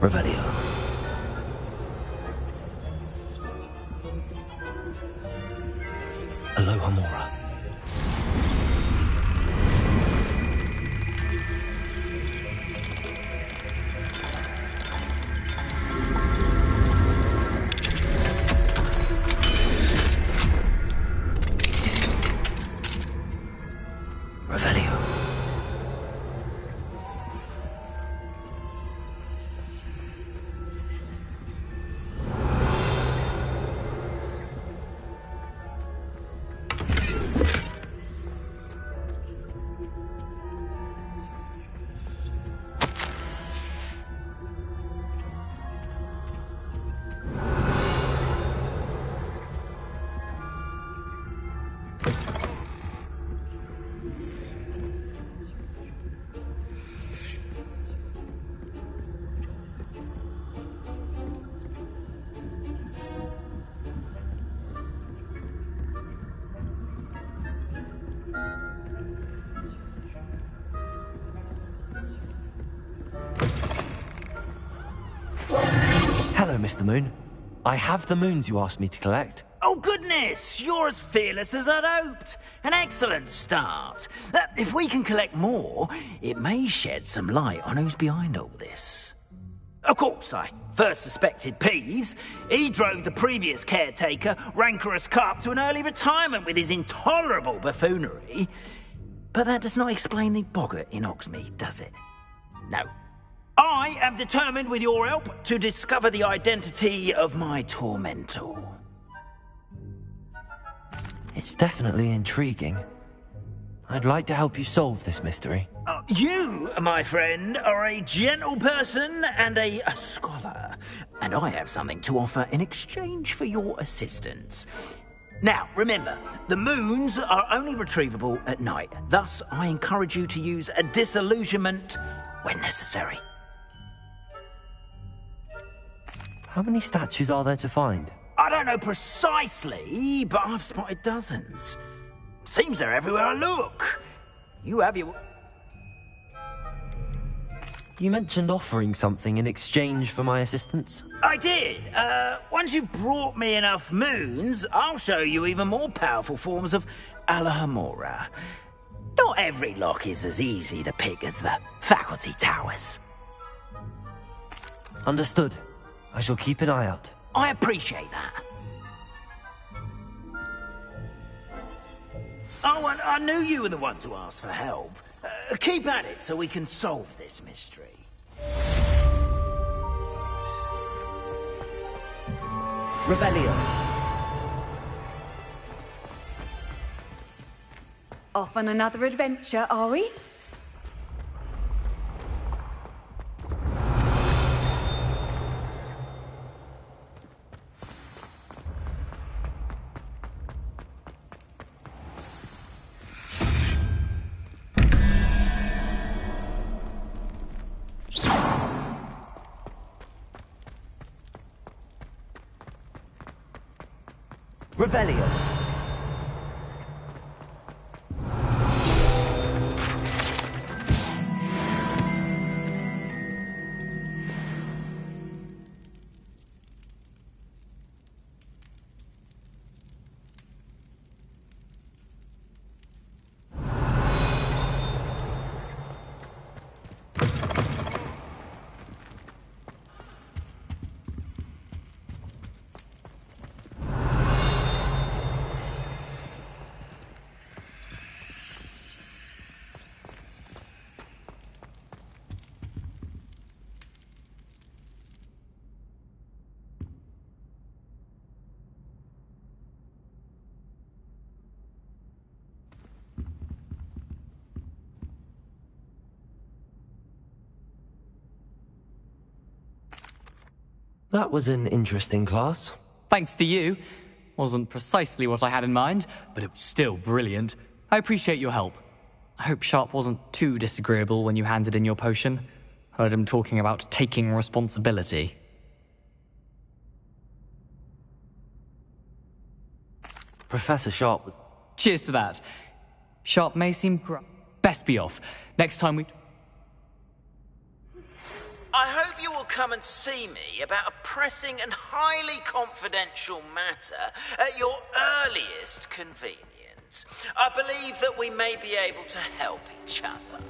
Revelio. Alohomora. Revelio. Hello, Mr. Moon. I have the moons you asked me to collect. Oh, goodness! You're as fearless as I'd hoped. An excellent start. If we can collect more, it may shed some light on who's behind all this. Of course, I first suspected Peeves. He drove the previous caretaker, Rancorous Carp, to an early retirement with his intolerable buffoonery. But that does not explain the boggart in Hogsmeade, does it? No. I am determined, with your help, to discover the identity of my tormentor. It's definitely intriguing. I'd like to help you solve this mystery. You, my friend, are a gentle person and a scholar, and I have something to offer in exchange for your assistance. Now, remember, the moons are only retrievable at night. Thus, I encourage you to use a disillusionment when necessary. How many statues are there to find? I don't know precisely, but I've spotted dozens. Seems they're everywhere I look. You have your... You mentioned offering something in exchange for my assistance? I did. Once you've brought me enough moons, I'll show you even more powerful forms of Alohomora. Not every lock is as easy to pick as the faculty towers. Understood. I shall keep an eye out. I appreciate that. Oh, and I knew you were the one to ask for help. Keep at it so we can solve this mystery. Revelio. Off on another adventure, are we? Revelio. That was an interesting class. Thanks to you. Wasn't precisely what I had in mind, but it was still brilliant. I appreciate your help. I hope Sharp wasn't too disagreeable when you handed in your potion. Heard him talking about taking responsibility. Professor Sharp was... Cheers to that. Sharp may seem best be off. Next time we... I hope you will come and see me about a pressing and highly confidential matter at your earliest convenience. students. I believe that we may be able to help each other.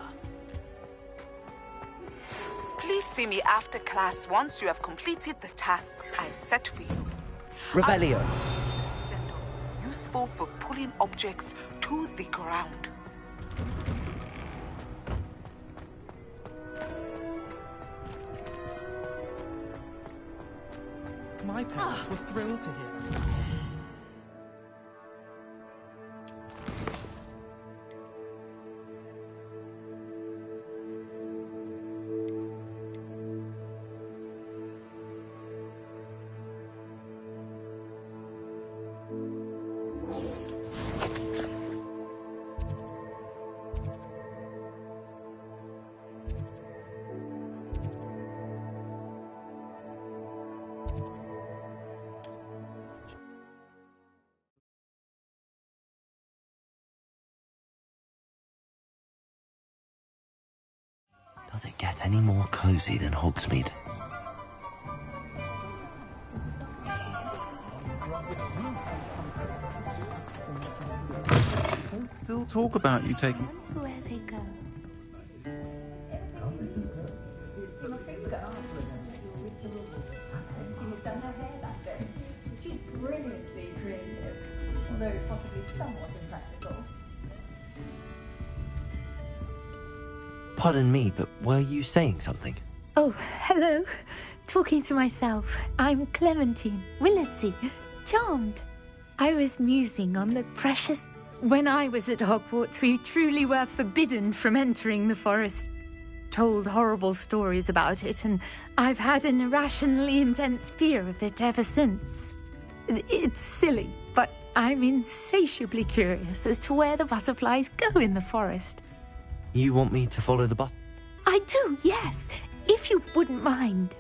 Please see me after class once you have completed the tasks I've set for you. Revelio. Useful for pulling objects to the ground. My parents were thrilled to hear. Does it get any more cozy than Hogsmeade? Still talk about you taking... Where they go. She's brilliantly creative, although possibly somewhat impractical. Pardon me, but were you saying something? Oh, hello. Talking to myself. I'm Clementine Willardsey. Charmed. I was musing on the precious... When I was at Hogwarts, we truly were forbidden from entering the forest. Told horrible stories about it, and I've had an irrationally intense fear of it ever since. It's silly, but I'm insatiably curious as to where the butterflies go in the forest. You want me to follow the bus? I do, yes, if you wouldn't mind.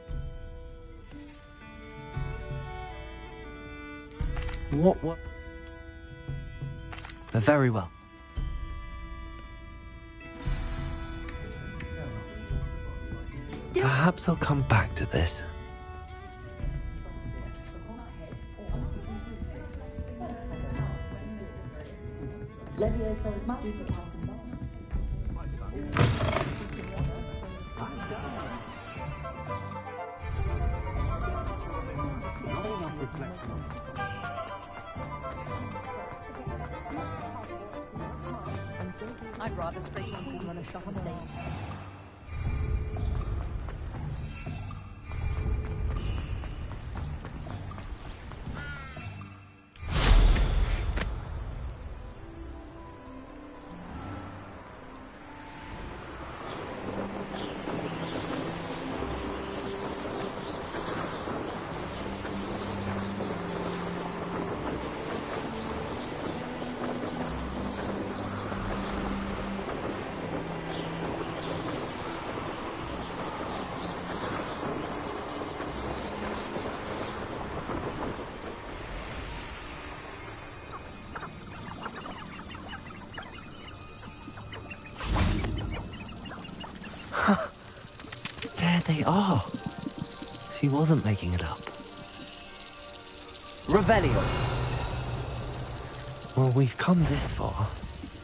What? Very well. Perhaps I'll come back to this. I'd rather stay home than a shop and day. There they are. She wasn't making it up. Revelio. Well, we've come this far.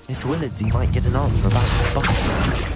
Miss Willardsey might get an answer about the butterflies.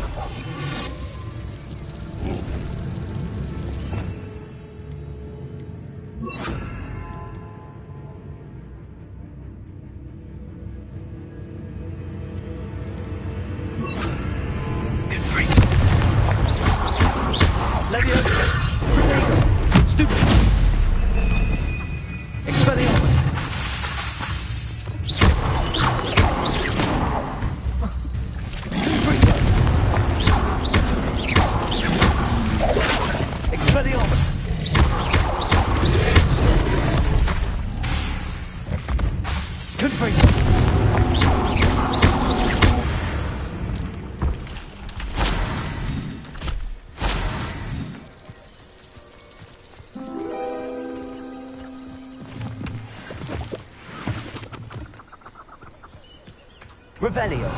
Revelio.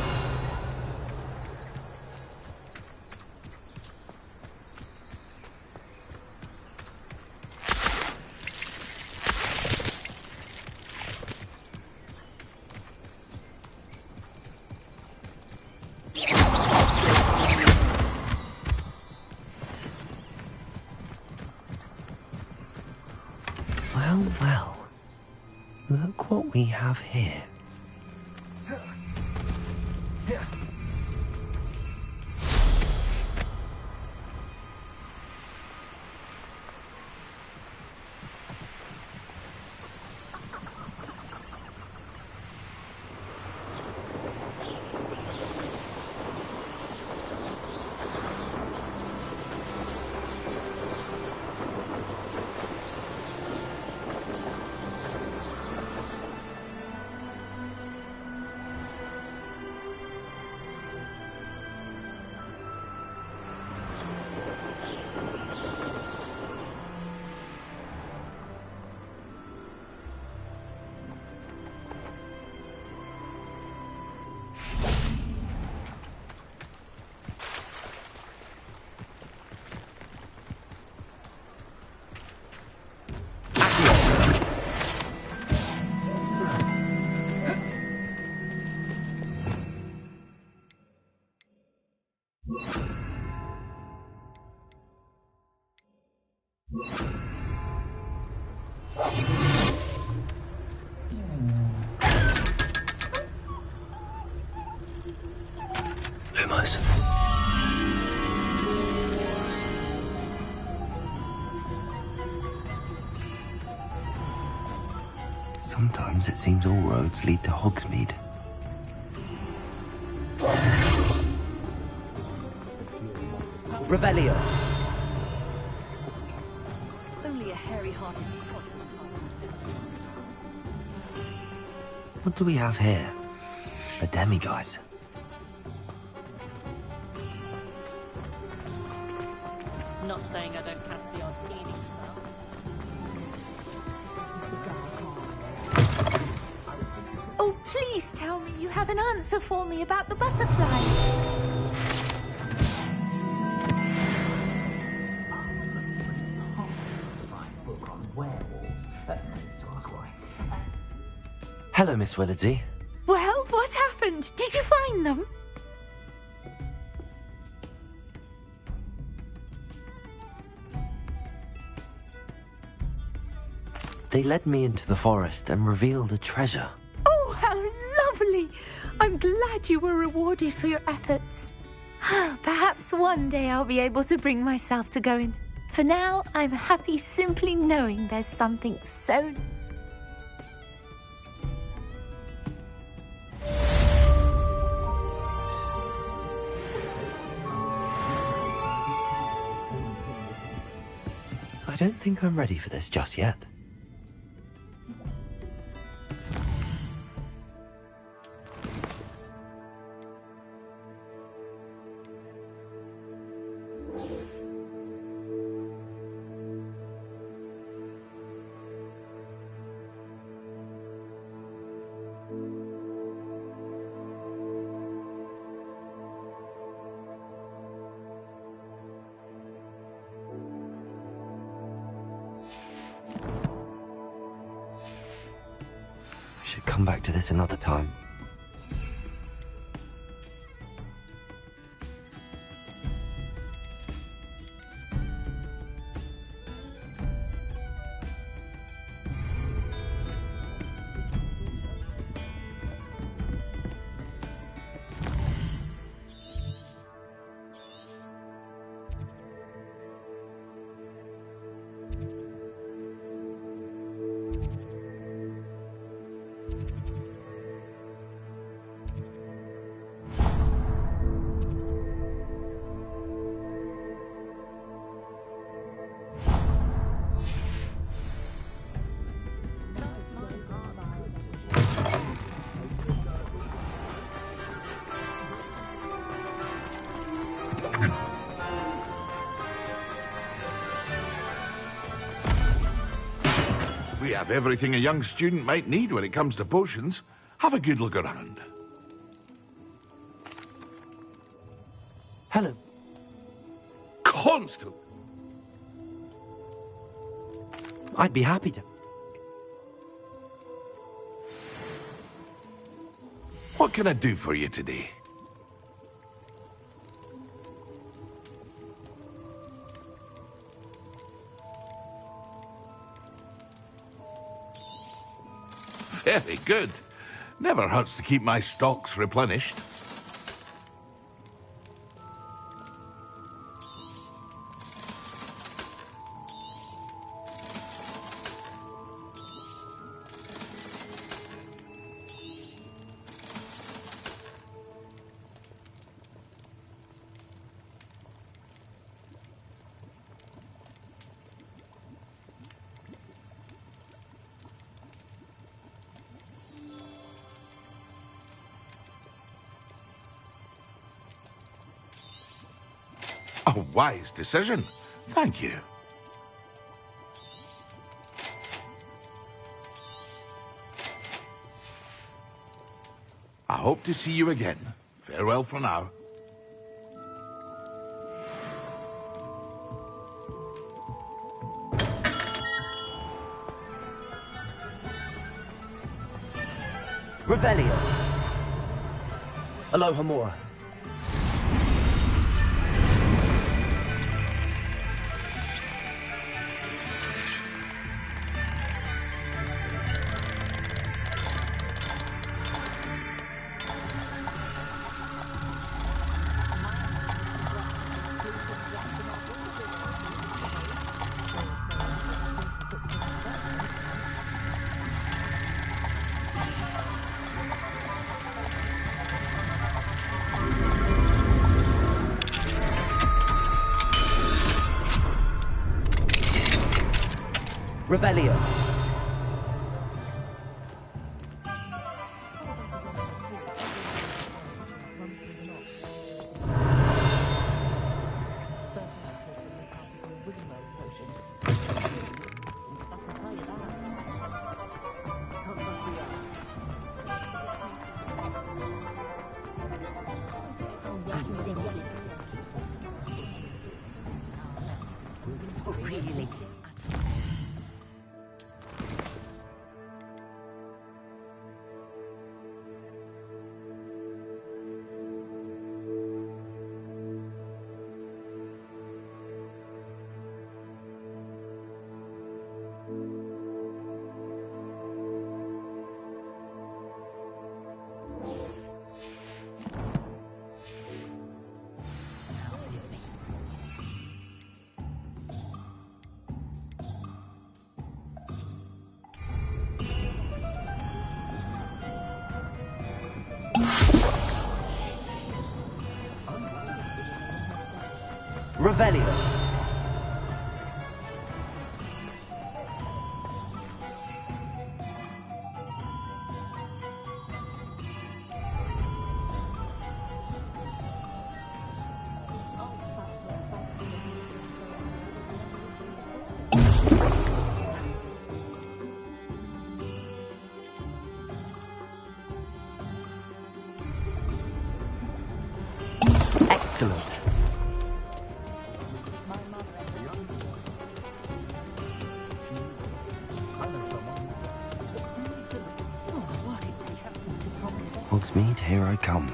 Well, well. Look what we have here. Lumos. Sometimes it seems all roads lead to Hogsmeade. Revelio. Only a hairy-hearted. What do we have here? A demiguise. Not saying I don't cast the odd cleaning spell. Oh, please tell me you have an answer for me about the butterfly. Hello, Miss Willardsey. Well, what happened? Did you find them? They led me into the forest and revealed a treasure. Oh, how lovely! I'm glad you were rewarded for your efforts. Perhaps one day I'll be able to bring myself to go in. For now, I'm happy simply knowing there's something so... I don't think I'm ready for this just yet. Should come back to this another time. We have everything a young student might need when it comes to potions. Have a good look around. Hello. Constant. I'd be happy to. What can I do for you today? Very good. Never hurts to keep my stocks replenished. A wise decision. Thank you. I hope to see you again. Farewell for now. Revelio. Aloha Mora. Revelio. Really? Revelio. Excellent. Hogsmeade, here I come.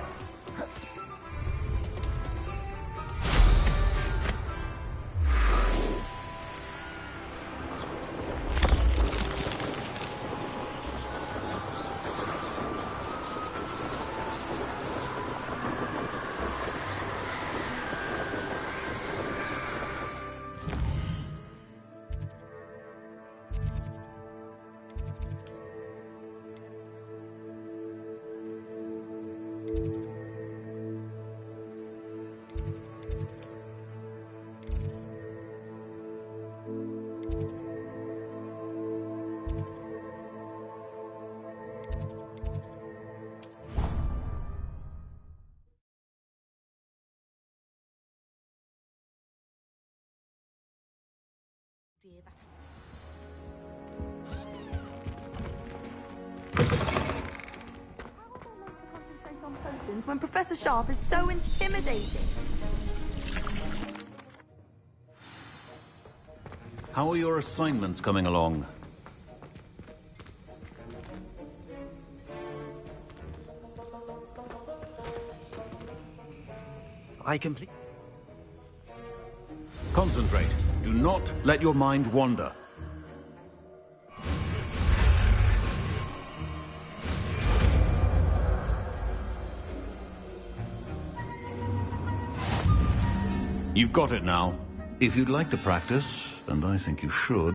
When Professor Sharp is so intimidating. How are your assignments coming along? I complete. Concentrate. Do not let your mind wander. You've got it now. If you'd like to practice, and I think you should,